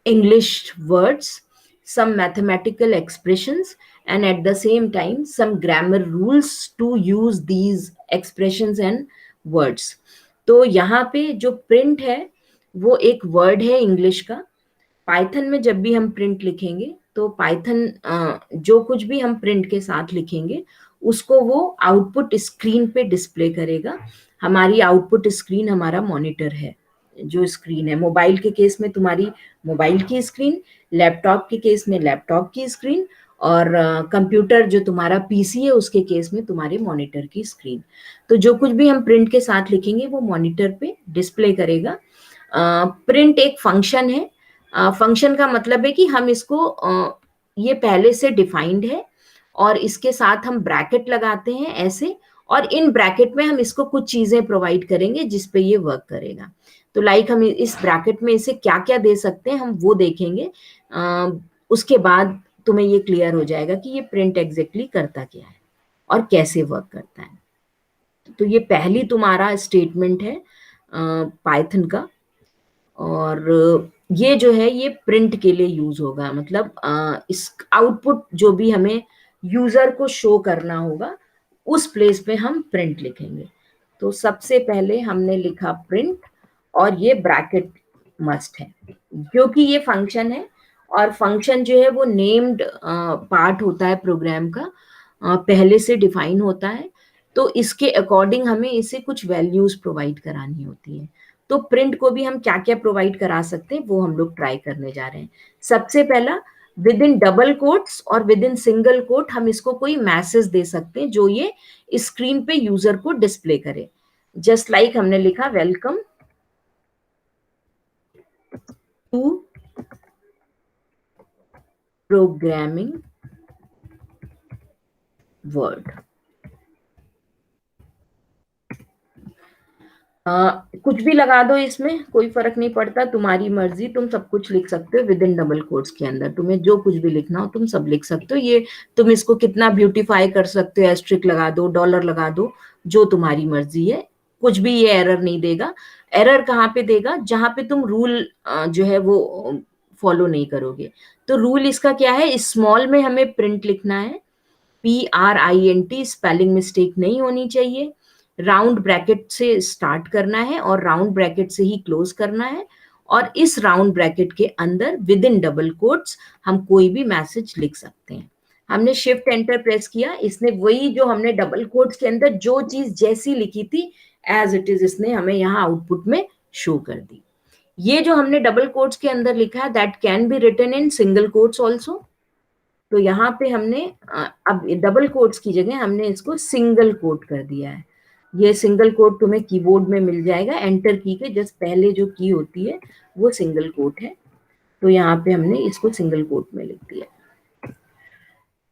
English words, some mathematical expressions, and at the same time, some grammar rules to use these expressions and words. तो यहाँ पे जो print है वो एक word है इंग्लिश का। Python में जब भी हम प्रिंट लिखेंगे तो पाइथन जो कुछ भी हम प्रिंट के साथ लिखेंगे उसको वो आउटपुट स्क्रीन पे डिस्प्ले करेगा। हमारी आउटपुट स्क्रीन हमारा मॉनिटर है, जो स्क्रीन है मोबाइल के केस में तुम्हारी मोबाइल की स्क्रीन, लैपटॉप के केस में लैपटॉप की स्क्रीन, और कंप्यूटर जो तुम्हारा पीसी है उसके केस में तुम्हारे मॉनिटर की स्क्रीन। तो जो कुछ भी हम प्रिंट के साथ लिखेंगे वो मॉनिटर पे डिस्प्ले करेगा। प्रिंट एक फंक्शन है। फंक्शन का मतलब है कि हम इसको ये पहले से डिफाइंड है और इसके साथ हम ब्रैकेट लगाते हैं ऐसे, और इन ब्रैकेट में हम इसको कुछ चीजें प्रोवाइड करेंगे जिस पे ये वर्क करेगा। तो लाइक हम इस ब्रैकेट में इसे क्या क्या दे सकते हैं हम वो देखेंगे। उसके बाद तुम्हें ये क्लियर हो जाएगा कि ये प्रिंट एग्जैक्टली करता क्या है और कैसे वर्क करता है। तो ये पहली तुम्हारा स्टेटमेंट है पाइथन का। और ये जो है ये प्रिंट के लिए यूज होगा, मतलब इस आउटपुट जो भी हमें यूजर को शो करना होगा उस प्लेस पे हम प्रिंट लिखेंगे। तो सबसे पहले हमने लिखा प्रिंट, और ये ब्रैकेट मस्ट है क्योंकि ये फंक्शन है, और फंक्शन जो है वो नेम्ड पार्ट होता है प्रोग्राम का, पहले से डिफाइन होता है। तो इसके अकॉर्डिंग हमें इसे कुछ वैल्यूज प्रोवाइड करानी होती है। तो प्रिंट को भी हम क्या क्या प्रोवाइड करा सकते हैं वो हम लोग ट्राई करने जा रहे हैं। सबसे पहला, विद इन डबल कोट्स और विद इन सिंगल कोट हम इसको कोई मैसेज दे सकते हैं जो ये स्क्रीन पे यूजर को डिस्प्ले करे। जस्ट लाइक हमने लिखा वेलकम टू प्रोग्रामिंग वर्ड। कुछ भी लगा दो, इसमें कोई फर्क नहीं पड़ता, तुम्हारी मर्जी, तुम सब कुछ लिख सकते हो विद इन डबल कोट्स के अंदर। तुम्हें जो कुछ भी लिखना हो तुम सब लिख सकते हो। ये तुम इसको कितना ब्यूटीफाई कर सकते हो, एस्ट्रिक लगा दो, डॉलर लगा दो, जो तुम्हारी मर्जी है। कुछ भी ये एरर नहीं देगा। एरर कहाँ पे देगा? जहां पे तुम रूल जो है वो फॉलो नहीं करोगे। तो रूल इसका क्या है? स्मॉल में हमें प्रिंट लिखना है, PRINT, स्पेलिंग मिस्टेक नहीं होनी चाहिए। राउंड ब्रैकेट से स्टार्ट करना है और राउंड ब्रैकेट से ही क्लोज करना है, और इस राउंड ब्रैकेट के अंदर विद इन डबल कोट्स हम कोई भी मैसेज लिख सकते हैं। हमने शिफ्ट एंटर प्रेस किया, इसने वही जो हमने डबल कोट्स के अंदर जो चीज जैसी लिखी थी एज इट इज इसने हमें यहाँ आउटपुट में शो कर दी। ये जो हमने डबल कोट्स के अंदर लिखा है that can be written in single quotes also. तो यहाँ पे हमने अब डबल कोट्स की जगह हमने इसको सिंगल कोट कर दिया है। ये सिंगल कोट तुम्हें कीबोर्ड में मिल जाएगा, एंटर की के जस्ट पहले जो की होती है वो सिंगल कोट है। तो यहाँ पे हमने इसको सिंगल कोट में लिख दिया।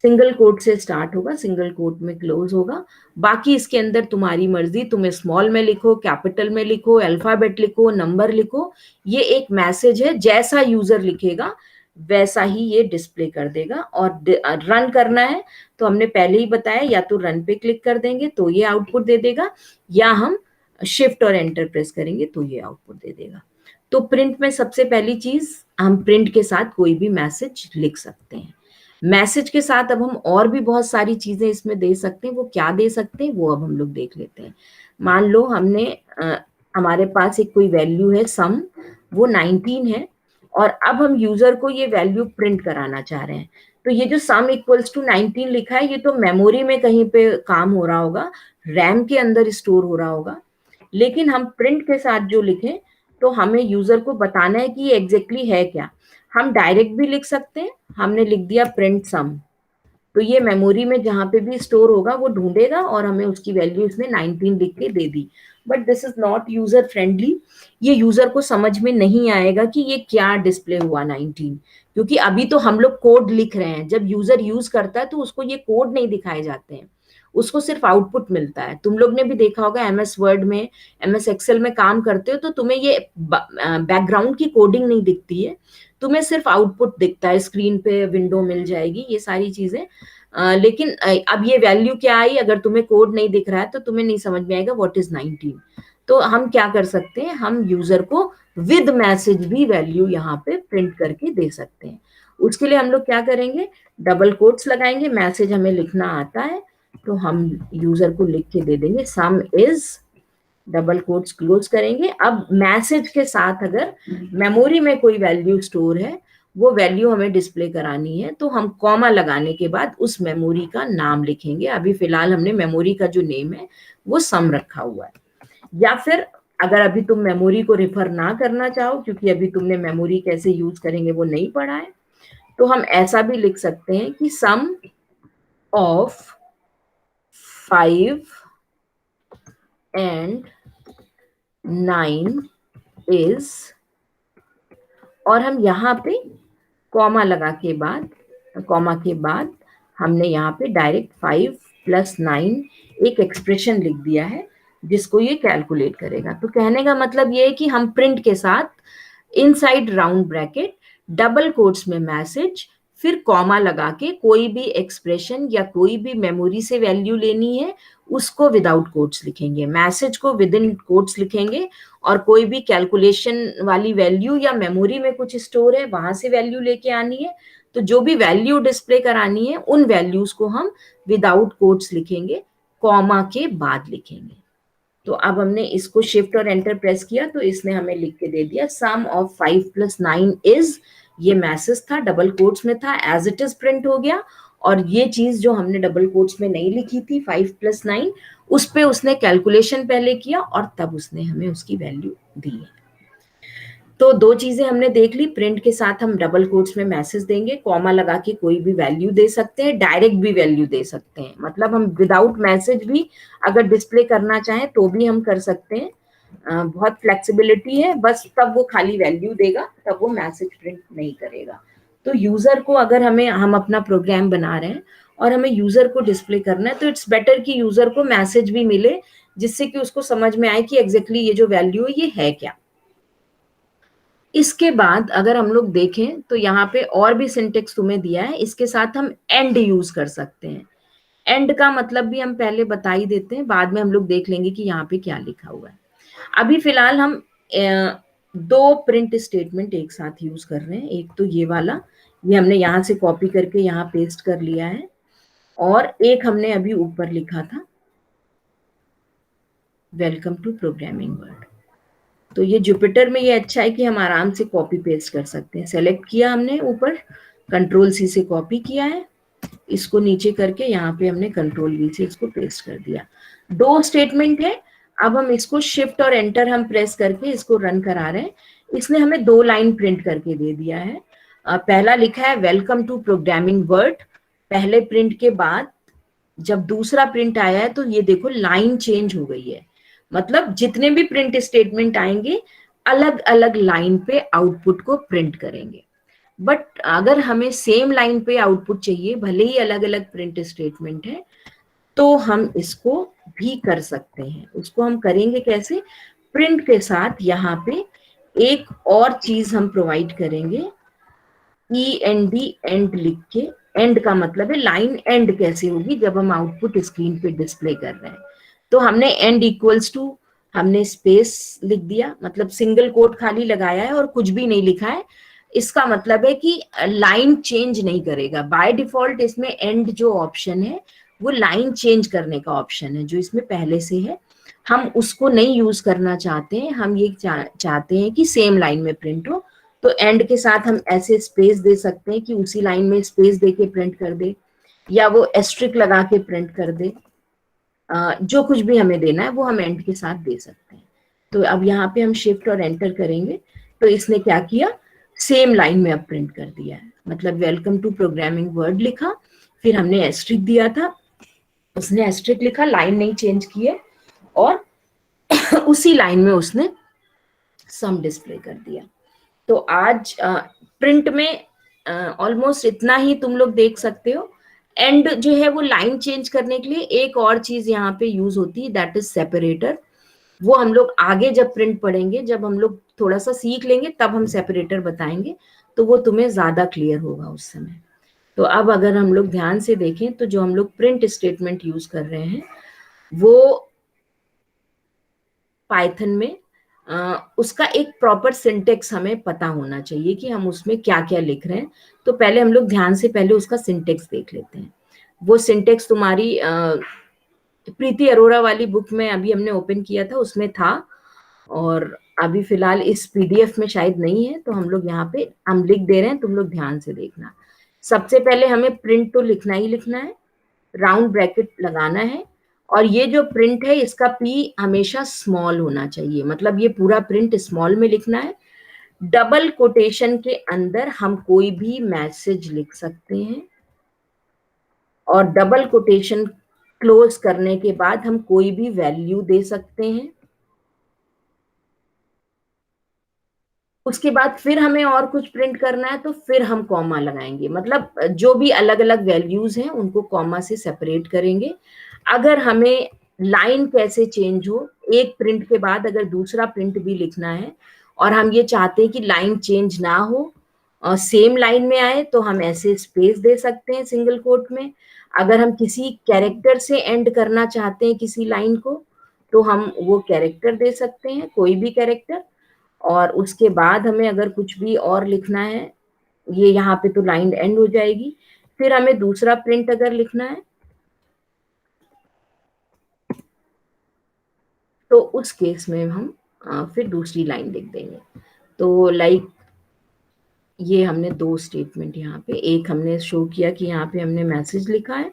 सिंगल कोट से स्टार्ट होगा, सिंगल कोट में क्लोज होगा। बाकी इसके अंदर तुम्हारी मर्जी, तुम स्मॉल में लिखो, कैपिटल में लिखो, अल्फाबेट लिखो, नंबर लिखो। ये एक मैसेज है, जैसा यूजर लिखेगा वैसा ही ये डिस्प्ले कर देगा। और रन करना है तो हमने पहले ही बताया, या तो रन पे क्लिक कर देंगे तो ये आउटपुट दे देगा, या हम शिफ्ट और एंटर प्रेस करेंगे तो ये आउटपुट दे देगा। तो प्रिंट में सबसे पहली चीज, हम प्रिंट के साथ कोई भी मैसेज लिख सकते हैं। मैसेज के साथ अब हम और भी बहुत सारी चीजें इसमें दे सकते हैं। वो क्या दे सकते हैं वो अब हम लोग देख लेते हैं। मान लो हमने हमारे पास एक कोई वैल्यू है सम, वो 19 है, और अब हम यूजर को ये वैल्यू प्रिंट कराना चाह रहे हैं। तो ये जो सम इक्वल्स टू 19 लिखा है, ये तो मेमोरी में कहीं पे काम हो रहा होगा, रैम के अंदर स्टोर हो रहा होगा। लेकिन हम प्रिंट के साथ जो लिखें, तो हमें यूजर को बताना है कि ये एग्जैक्टली है क्या। हम डायरेक्ट भी लिख सकते हैं, हमने लिख दिया प्रिंट सम, तो ये मेमोरी में जहां पे भी स्टोर होगा वो ढूंढेगा और हमें उसकी वैल्यू इसने 19 लिख के दे दी। But this is not user friendly. ये यूजर को समझ में नहीं आएगा कि ये क्या डिस्प्ले हुआ 19, क्योंकि अभी तो हम लोग कोड लिख रहे हैं। जब यूजर यूज करता है तो उसको ये कोड नहीं दिखाए जाते हैं, उसको सिर्फ आउटपुट मिलता है। तुम लोग ने भी देखा होगा, एमएस वर्ड में, एमएस एक्सेल में काम करते हो तो तुम्हें ये बैकग्राउंड की कोडिंग नहीं दिखती है, तुम्हें सिर्फ आउटपुट दिखता है, स्क्रीन पे विंडो मिल जाएगी, ये सारी चीजें। लेकिन अब ये वैल्यू क्या आई, अगर तुम्हें कोड नहीं दिख रहा है तो तुम्हें नहीं समझ में आएगा व्हाट इज 19। तो हम क्या कर सकते हैं, हम यूजर को विद मैसेज भी वैल्यू यहाँ पे प्रिंट करके दे सकते हैं। उसके लिए हम लोग क्या करेंगे, डबल कोट्स लगाएंगे, मैसेज हमें लिखना आता है तो हम यूजर को लिख के दे देंगे सम इज, डबल कोट्स क्लोज करेंगे। अब मैसेज के साथ अगर मेमोरी में कोई वैल्यू स्टोर है, वो वैल्यू हमें डिस्प्ले करानी है, तो हम कॉमा लगाने के बाद उस मेमोरी का नाम लिखेंगे। अभी फिलहाल हमने मेमोरी का जो नेम है वो सम रखा हुआ है। या फिर अगर अभी तुम मेमोरी को रेफर ना करना चाहो, क्योंकि अभी तुमने मेमोरी कैसे यूज करेंगे वो नहीं पढ़ा है, तो हम ऐसा भी लिख सकते हैं कि सम ऑफ 5 एंड 9 इज, और हम यहाँ पे कॉमा लगा के बाद, कॉमा के बाद हमने यहाँ पे डायरेक्ट 5 प्लस 9 एक एक्सप्रेशन लिख दिया है जिसको ये कैलकुलेट करेगा। तो कहने का मतलब ये है कि हम प्रिंट के साथ inside round bracket double quotes में मैसेज, फिर कॉमा लगा के कोई भी एक्सप्रेशन या कोई भी मेमोरी से वैल्यू लेनी है उसको विदाउट कोट्स लिखेंगे, मैसेज को विद इन कोट्स लिखेंगे, और कोई भी कैलकुलेशन वाली वैल्यू या मेमोरी में कुछ स्टोर है वहां से वैल्यू लेके आनी है, तो जो भी वैल्यू डिस्प्ले करानी है उन वैल्यूज को हम विदाउट कोट्स लिखेंगे, कॉमा के बाद लिखेंगे। तो अब हमने इसको शिफ्ट और एंटर प्रेस किया तो इसने हमें लिख के दे दिया सम ऑफ 5 प्लस 9 इज, ये मैसेज था, डबल कोट्स में था, एज इट इज प्रिंट हो गया। और ये चीज जो हमने डबल कोट्स में नहीं लिखी थी 5 प्लस 9, उस पे उसने कैलकुलेशन पहले किया और तब उसने हमें उसकी वैल्यू दी है। तो दो चीजें हमने देख ली, प्रिंट के साथ हम डबल कोट्स में मैसेज देंगे, कॉमा लगा के कोई भी वैल्यू दे सकते हैं, डायरेक्ट भी वैल्यू दे सकते हैं, मतलब हम विदाउट मैसेज भी अगर डिस्प्ले करना चाहें तो भी हम कर सकते हैं। बहुत फ्लेक्सिबिलिटी है, बस तब वो खाली वैल्यू देगा, तब वो मैसेज प्रिंट नहीं करेगा। तो यूजर को अगर हम अपना प्रोग्राम बना रहे हैं और हमें यूजर को डिस्प्ले करना है, तो इट्स बेटर कि यूजर को मैसेज भी मिले, जिससे कि उसको समझ में आए कि एग्जैक्टली ये जो वैल्यू है ये है क्या। इसके बाद अगर हम लोग देखें तो यहाँ पे और भी सिंटेक्स तुम्हें दिया है, इसके साथ हम एंड यूज कर सकते हैं। एंड का मतलब भी हम पहले बता ही देते हैं, बाद में हम लोग देख लेंगे कि यहाँ पे क्या लिखा हुआ है। अभी फिलहाल हम दो प्रिंट स्टेटमेंट एक साथ यूज कर रहे हैं। एक तो ये वाला, ये हमने यहाँ से कॉपी करके यहाँ पेस्ट कर लिया है, और एक हमने अभी ऊपर लिखा था वेलकम टू प्रोग्रामिंग वर्ल्ड। तो ये जुपिटर में ये अच्छा है कि हम आराम से कॉपी पेस्ट कर सकते हैं। सेलेक्ट किया हमने ऊपर, कंट्रोल सी से कॉपी किया है, इसको नीचे करके यहाँ पे हमने कंट्रोल वी से इसको पेस्ट कर दिया। दो स्टेटमेंट है। अब हम इसको शिफ्ट और एंटर हम प्रेस करके इसको रन करा रहे हैं। इसने हमें 2 लाइन प्रिंट करके दे दिया है। पहला लिखा है वेलकम टू प्रोग्रामिंग वर्ल्ड, पहले प्रिंट के बाद जब दूसरा प्रिंट आया है तो ये देखो लाइन चेंज हो गई है, मतलब जितने भी प्रिंट स्टेटमेंट आएंगे अलग अलग लाइन पे आउटपुट को प्रिंट करेंगे। बट अगर हमें सेम लाइन पे आउटपुट चाहिए, भले ही अलग अलग प्रिंट स्टेटमेंट है, तो हम इसको भी कर सकते हैं। उसको हम करेंगे कैसे, प्रिंट के साथ यहाँ पे एक और चीज हम प्रोवाइड करेंगे, END एंड लिख के। एंड का मतलब है लाइन एंड कैसे होगी जब हम आउटपुट स्क्रीन पे डिस्प्ले कर रहे हैं। तो हमने एंड इक्वल्स टू, हमने स्पेस लिख दिया, मतलब सिंगल कोट खाली लगाया है और कुछ भी नहीं लिखा है। इसका मतलब है कि लाइन चेंज नहीं करेगा। बाय डिफॉल्ट इसमें एंड जो ऑप्शन है वो लाइन चेंज करने का ऑप्शन है, जो इसमें पहले से है। हम उसको नहीं यूज करना चाहते हैं, हम ये चाहते हैं कि सेम लाइन में प्रिंट हो। तो एंड के साथ हम ऐसे स्पेस दे सकते हैं कि उसी लाइन में स्पेस दे के प्रिंट कर दे, या वो एस्ट्रिक लगा के प्रिंट कर दे। जो कुछ भी हमें देना है वो हम एंड के साथ दे सकते हैं। तो अब यहाँ पे हम शिफ्ट और एंटर करेंगे, तो इसने क्या किया, सेम लाइन में अब प्रिंट कर दिया है। मतलब वेलकम टू प्रोग्रामिंग वर्ड लिखा, फिर हमने एस्ट्रिक दिया था, उसने एस्ट्रिक लिखा, लाइन नहीं चेंज की है, और उसी लाइन में उसने सम डिस्प्ले कर दिया। तो आज प्रिंट में ऑलमोस्ट इतना ही तुम लोग देख सकते हो। एंड जो है वो लाइन चेंज करने के लिए एक और चीज यहाँ पे यूज होती है, दैट इज सेपरेटर। वो हम लोग आगे जब प्रिंट पढ़ेंगे, जब हम लोग थोड़ा सा सीख लेंगे, तब हम सेपरेटर बताएंगे, तो वो तुम्हें ज्यादा क्लियर होगा उस समय। तो अब अगर हम लोग ध्यान से देखें, तो जो हम लोग प्रिंट स्टेटमेंट यूज कर रहे हैं वो पाइथन में उसका एक प्रॉपर सिंटेक्स हमें पता होना चाहिए कि हम उसमें क्या क्या लिख रहे हैं। तो पहले हम लोग ध्यान से पहले उसका सिंटेक्स देख लेते हैं। वो सिंटेक्स तुम्हारी प्रीति अरोरा वाली बुक में अभी हमने ओपन किया था, उसमें था, और अभी फिलहाल इस पीडीएफ में शायद नहीं है, तो हम लोग यहाँ पे हम लिख दे रहे हैं, तुम लोग ध्यान से देखना। सबसे पहले हमें प्रिंट तो लिखना ही लिखना है, राउंड ब्रैकेट लगाना है, और ये जो प्रिंट है इसका पी हमेशा स्मॉल होना चाहिए, मतलब ये पूरा प्रिंट स्मॉल में लिखना है। डबल कोटेशन के अंदर हम कोई भी मैसेज लिख सकते हैं, और डबल कोटेशन क्लोज करने के बाद हम कोई भी वैल्यू दे सकते हैं। उसके बाद फिर हमें और कुछ प्रिंट करना है, तो फिर हम कॉमा लगाएंगे, मतलब जो भी अलग अलग वैल्यूज हैं उनको कॉमा से सेपरेट करेंगे। अगर हमें लाइन कैसे चेंज हो, एक प्रिंट के बाद अगर दूसरा प्रिंट भी लिखना है और हम ये चाहते हैं कि लाइन चेंज ना हो, सेम लाइन में आए, तो हम ऐसे स्पेस दे सकते हैं सिंगल कोट में। अगर हम किसी कैरेक्टर से एंड करना चाहते हैं किसी लाइन को, तो हम वो कैरेक्टर दे सकते हैं, कोई भी कैरेक्टर। और उसके बाद हमें अगर कुछ भी और लिखना है, ये यहाँ पे तो लाइन एंड हो जाएगी, फिर हमें दूसरा प्रिंट अगर लिखना है, तो उस केस में हम फिर दूसरी लाइन लिख देंगे। तो लाइक ये हमने दो स्टेटमेंट यहाँ पे, एक हमने शो किया कि यहाँ पे हमने मैसेज लिखा है,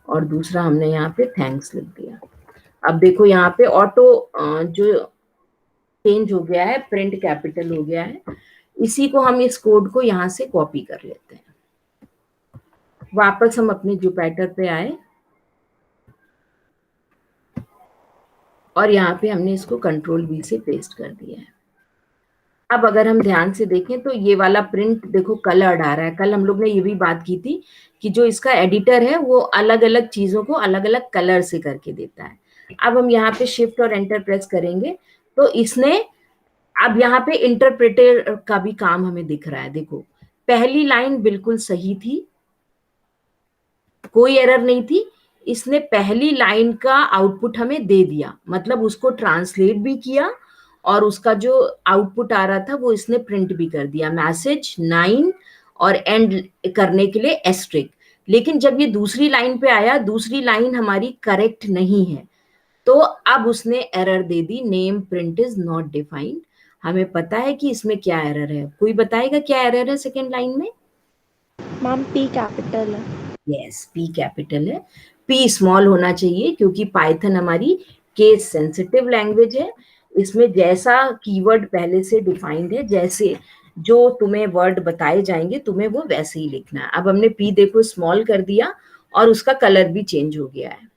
और दूसरा हमने यहाँ पे थैंक्स लिख दिया। अब देखो यहाँ पे ऑटो जो चेंज हो गया है, प्रिंट कैपिटल हो गया है। इसी को हम इस कोड को यहाँ से कॉपी कर लेते हैं। वापस हम अपने जुपिटर पे आए, और यहाँ पे हमने इसको कंट्रोल वी से पेस्ट कर दिया है। अब अगर हम ध्यान से देखें तो ये वाला प्रिंट देखो कलर्ड आ रहा है। कल हम लोग ने ये भी बात की थी कि जो इसका एडिटर है वो अलग अलग चीजों को अलग अलग कलर से करके देता है। अब हम यहाँ पे शिफ्ट और एंटर प्रेस करेंगे, तो इसने अब यहाँ पे इंटरप्रेटर का भी काम हमें दिख रहा है। देखो पहली लाइन बिल्कुल सही थी, कोई एरर नहीं थी। इसने पहली लाइन का आउटपुट हमें दे दिया, मतलब उसको ट्रांसलेट भी किया, और उसका जो आउटपुट आ रहा था वो इसने प्रिंट भी कर दिया, मैसेज 9, और एंड करने के लिए एस्ट्रिक। लेकिन जब ये दूसरी लाइन पे आया, दूसरी लाइन हमारी करेक्ट नहीं है, तो अब उसने error they the, name print is not defined. हमें पता है कि इसमें क्या एरर है, कोई बताएगा क्या एरर है सेकेंड लाइन में? मैम पी कैपिटल है। यस, पी कैपिटल है। पी स्मॉल होना चाहिए, क्योंकि पाइथन हमारी केस सेंसिटिव लैंग्वेज है। इसमें जैसा कीवर्ड पहले से डिफाइंड है, जैसे जो तुम्हें वर्ड बताए जाएंगे तुम्हें वो वैसे ही लिखना है। अब हमने पी देखो स्मॉल कर दिया, और उसका कलर भी चेंज हो गया है।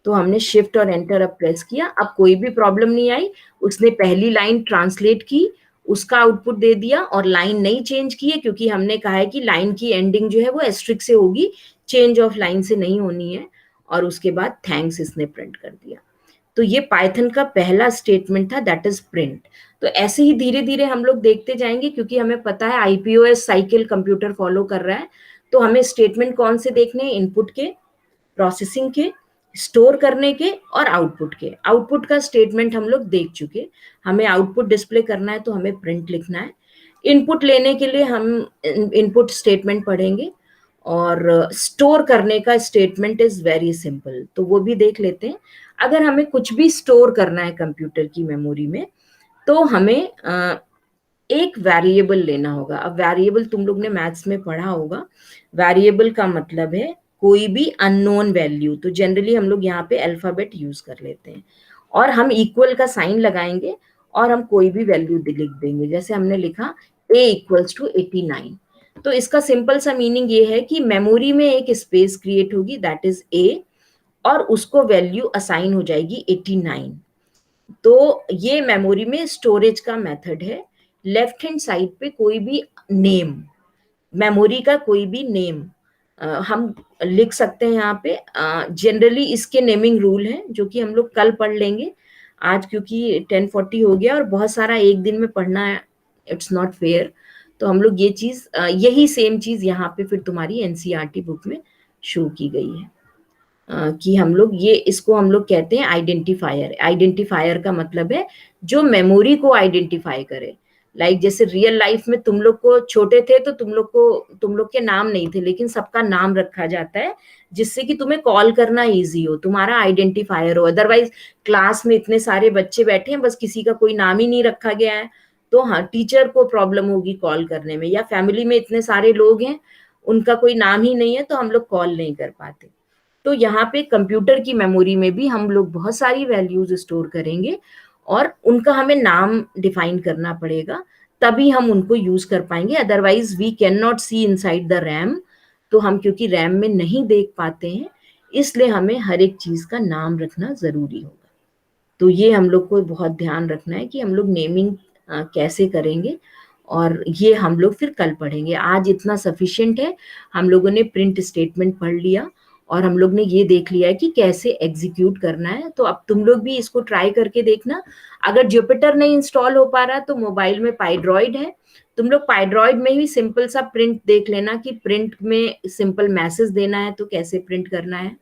तो हमने शिफ्ट और एंटर अब प्रेस किया, अब कोई भी प्रॉब्लम नहीं आई। उसने पहली लाइन ट्रांसलेट की, उसका आउटपुट दे दिया, और लाइन नहीं चेंज की है, क्योंकि हमने कहा है कि लाइन की एंडिंग जो है वो एस्ट्रिक से होगी, चेंज ऑफ लाइन से नहीं होनी है। और उसके बाद थैंक्स इसने प्रिंट कर दिया। तो ये पाइथन का पहला स्टेटमेंट था, दैट इज प्रिंट। तो ऐसे ही धीरे धीरे हम लोग देखते जाएंगे, क्योंकि हमें पता है आईपीओएस साइकिल कंप्यूटर फॉलो कर रहा है। तो हमें स्टेटमेंट कौन से देखने हैं? इनपुट के, प्रोसेसिंग के, स्टोर करने के, और आउटपुट के। आउटपुट का स्टेटमेंट हम लोग देख चुके। हमें आउटपुट डिस्प्ले करना है तो हमें प्रिंट लिखना है। इनपुट लेने के लिए हम इनपुट स्टेटमेंट पढ़ेंगे, और स्टोर करने का स्टेटमेंट इज वेरी सिंपल, तो वो भी देख लेते हैं। अगर हमें कुछ भी स्टोर करना है कंप्यूटर की मेमोरी में, तो हमें एक वेरिएबल लेना होगा। अब वेरिएबल तुम लोग ने मैथ्स में पढ़ा होगा, वेरिएबल का मतलब है कोई भी अननोन वैल्यू। तो जनरली हम लोग यहाँ पे अल्फाबेट यूज कर लेते हैं, और हम इक्वल का साइन लगाएंगे और हम कोई भी वैल्यू लिख देंगे। जैसे हमने लिखा a इक्वल्स टू 89, तो इसका सिंपल सा मीनिंग ये है कि मेमोरी में एक स्पेस क्रिएट होगी, दैट इज a, और उसको वैल्यू असाइन हो जाएगी 89। तो ये मेमोरी में स्टोरेज का मेथड है। लेफ्ट हैंड साइड पे कोई भी नेम, मेमोरी का कोई भी नेम हम लिख सकते हैं यहाँ पे। जनरली इसके नेमिंग रूल हैं जो कि हम लोग कल पढ़ लेंगे। आज क्योंकि 10:40 हो गया और बहुत सारा एक दिन में पढ़ना है, इट्स नॉट फेयर। तो हम लोग ये चीज, यही सेम चीज यहाँ पे फिर तुम्हारी एनसीईआरटी बुक में शो की गई है। कि हम लोग ये, इसको हम लोग कहते हैं आइडेंटिफायर। आइडेंटिफायर का मतलब है जो मेमोरी को आइडेंटिफाई करे। जैसे रियल लाइफ में तुम लोग को छोटे थे तो तुम लोग के नाम नहीं थे, लेकिन सबका नाम रखा जाता है जिससे कि तुम्हें कॉल करना इजी हो, तुम्हारा आइडेंटिफायर हो। अदरवाइज क्लास में इतने सारे बच्चे बैठे हैं, बस किसी का कोई नाम ही नहीं रखा गया है, तो हाँ टीचर को प्रॉब्लम होगी कॉल करने में। या फैमिली में इतने सारे लोग हैं, उनका कोई नाम ही नहीं है, तो हम लोग कॉल नहीं कर पाते। तो यहाँ पे कंप्यूटर की मेमोरी में भी हम लोग बहुत सारी वैल्यूज स्टोर करेंगे और उनका हमें नाम डिफाइन करना पड़ेगा, तभी हम उनको यूज कर पाएंगे। Otherwise we can not see inside the RAM. तो हम क्योंकि रैम में नहीं देख पाते हैं, इसलिए हमें हर एक चीज का नाम रखना जरूरी होगा। तो ये हम लोग को बहुत ध्यान रखना है कि हम लोग नेमिंग कैसे करेंगे, और ये हम लोग फिर कल पढ़ेंगे। आज इतना सफिशिएंट है, हम लोगों ने प्रिंट स्टेटमेंट पढ़ लिया और हम लोग ने ये देख लिया है कि कैसे एग्जीक्यूट करना है। तो अब तुम लोग भी इसको ट्राई करके देखना। अगर जुपिटर नहीं इंस्टॉल हो पा रहा तो मोबाइल में पाइड्रॉइड है, तुम लोग पाइड्रॉइड में ही सिंपल सा प्रिंट देख लेना कि प्रिंट में सिंपल मैसेज देना है तो कैसे प्रिंट करना है,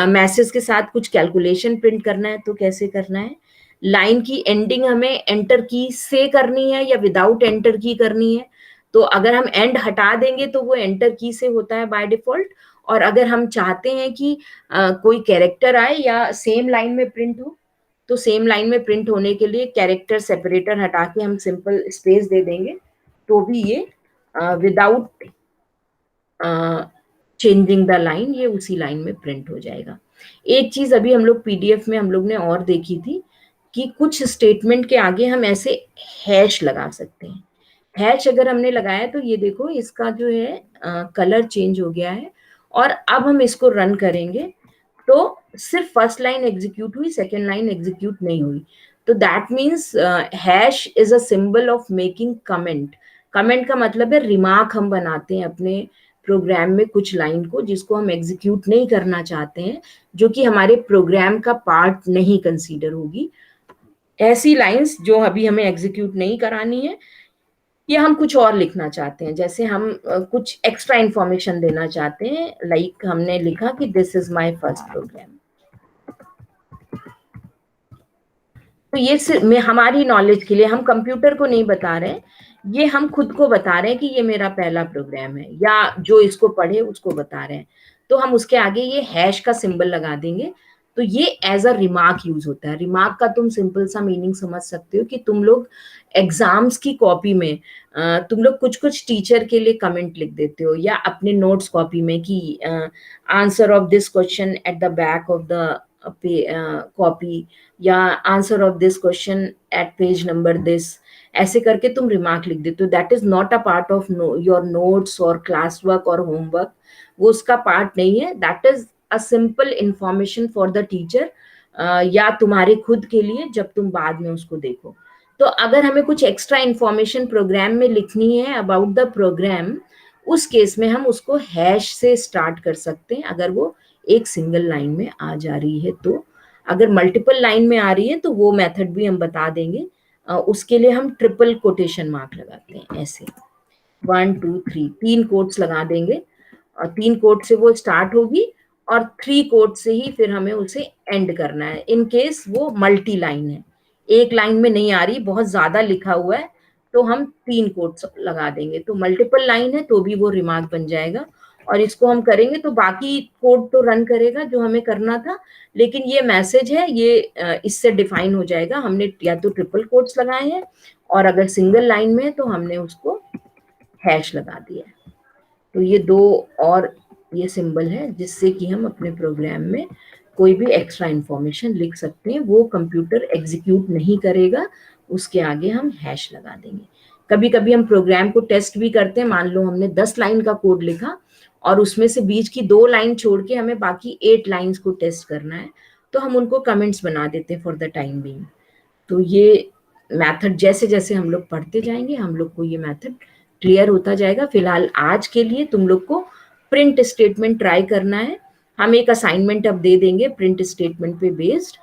मैसेज के साथ कुछ कैलकुलेशन प्रिंट करना है तो कैसे करना है, लाइन की एंडिंग हमें एंटर की से करनी है या विदाउट एंटर की करनी है। तो अगर हम एंड हटा देंगे तो वो एंटर की से होता है बाय डिफॉल्ट। और अगर हम चाहते हैं कि कोई कैरेक्टर आए या सेम लाइन में प्रिंट हो, तो सेम लाइन में प्रिंट होने के लिए कैरेक्टर सेपरेटर हटा के हम सिंपल स्पेस दे देंगे, तो भी ये विदाउट चेंजिंग द लाइन ये उसी लाइन में प्रिंट हो जाएगा। एक चीज अभी हम लोग पीडीएफ में हम लोग ने और देखी थी कि कुछ स्टेटमेंट के आगे हम ऐसे हैश लगा सकते हैं। हैश अगर हमने लगाया तो ये देखो इसका जो है कलर चेंज हो गया है, और अब हम इसको रन करेंगे तो सिर्फ फर्स्ट लाइन एग्जीक्यूट हुई, सेकेंड लाइन एग्जीक्यूट नहीं हुई। तो that means hash is a symbol of making comment. Comment का मतलब है रिमार्क हम बनाते हैं अपने प्रोग्राम में कुछ लाइन को जिसको हम एग्जीक्यूट नहीं करना चाहते हैं, जो कि हमारे प्रोग्राम का पार्ट नहीं कंसीडर होगी। ऐसी लाइंस जो अभी हमें एग्जीक्यूट नहीं करानी है, या हम कुछ और लिखना चाहते हैं, जैसे हम कुछ एक्स्ट्रा इंफॉर्मेशन देना चाहते हैं, लाइक हमने लिखा कि this is my first program. तो ये सिर्फ हमारी नॉलेज के लिए, हम कंप्यूटर को नहीं बता रहे हैं, ये हम खुद को बता रहे हैं कि ये मेरा पहला प्रोग्राम है, या जो इसको पढ़े उसको बता रहे हैं। तो हम उसके आगे ये हैश का सिंबल लगा देंगे। तो ये एज अ रिमार्क यूज होता है। रिमार्क का तुम सिंपल सा मीनिंग समझ सकते हो कि तुम लोग एग्जाम्स की कॉपी में तुम लोग कुछ कुछ टीचर के लिए कमेंट लिख देते हो, या अपने नोट्स कॉपी में कि answer of this question at the back of the copy, या answer of this question at page number this, ऐसे करके तुम रिमार्क लिख देते हो। That is not a part of your notes और क्लास वर्क और होमवर्क, वो उसका पार्ट नहीं है। That is a simple information for the teacher, या तुम्हारे खुद के लिए जब तुम बाद में उसको देखो। तो अगर हमें कुछ एक्स्ट्रा इंफॉर्मेशन प्रोग्राम में लिखनी है अबाउट द प्रोग्राम, उस केस में हम उसको हैश से स्टार्ट कर सकते हैं, अगर वो एक सिंगल लाइन में आ जा रही है तो। अगर मल्टीपल लाइन में आ रही है तो वो मेथड भी हम बता देंगे। उसके लिए हम ट्रिपल कोटेशन मार्क लगाते हैं, ऐसे 1 2 3 तीन कोट्स लगा देंगे, और 3 कोट से वो स्टार्ट होगी और 3 कोट से ही फिर हमें उसे एंड करना है। इन केस वो मल्टी लाइन है, एक लाइन में नहीं आ रही, बहुत ज्यादा लिखा हुआ है, तो हम 3 कोट्स लगा देंगे। तो मल्टीपल लाइन है तो भी वो रिमार्क बन जाएगा, और इसको हम करेंगे तो बाकी कोड तो रन करेगा जो हमें करना था, लेकिन ये मैसेज है ये इससे डिफाइन हो जाएगा। हमने या तो ट्रिपल कोट्स लगाए हैं, और अगर सिंगल लाइन में है तो हमने उसको हैश लगा दिया है। तो ये दो और ये सिंबल है जिससे कि हम अपने प्रोग्राम में कोई भी एक्स्ट्रा इंफॉर्मेशन लिख सकते हैं, वो कंप्यूटर एग्जीक्यूट नहीं करेगा, उसके आगे हम हैश लगा देंगे। कभी कभी हम प्रोग्राम को टेस्ट भी करते हैं, मान लो हमने 10 लाइन का कोड लिखा और उसमें से बीच की 2 लाइन छोड़ के हमें बाकी 8 लाइन्स को टेस्ट करना है, तो हम उनको कमेंट्स बना देते हैं फॉर द टाइम बीइंग। तो ये मेथड जैसे जैसे हम लोग पढ़ते जाएंगे हम लोग को ये मेथड क्लियर होता जाएगा। फिलहाल आज के लिए तुम लोग को प्रिंट स्टेटमेंट ट्राई करना है। हम एक असाइनमेंट अब दे देंगे प्रिंट स्टेटमेंट पे बेस्ड,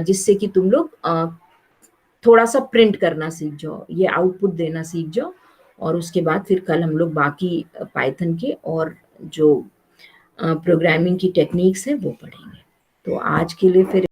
जिससे कि तुम लोग थोड़ा सा प्रिंट करना सीख जाओ, ये आउटपुट देना सीख जाओ, और उसके बाद फिर कल हम लोग बाकी पाइथन के और जो प्रोग्रामिंग की टेक्निक्स हैं वो पढ़ेंगे। तो आज के लिए फिर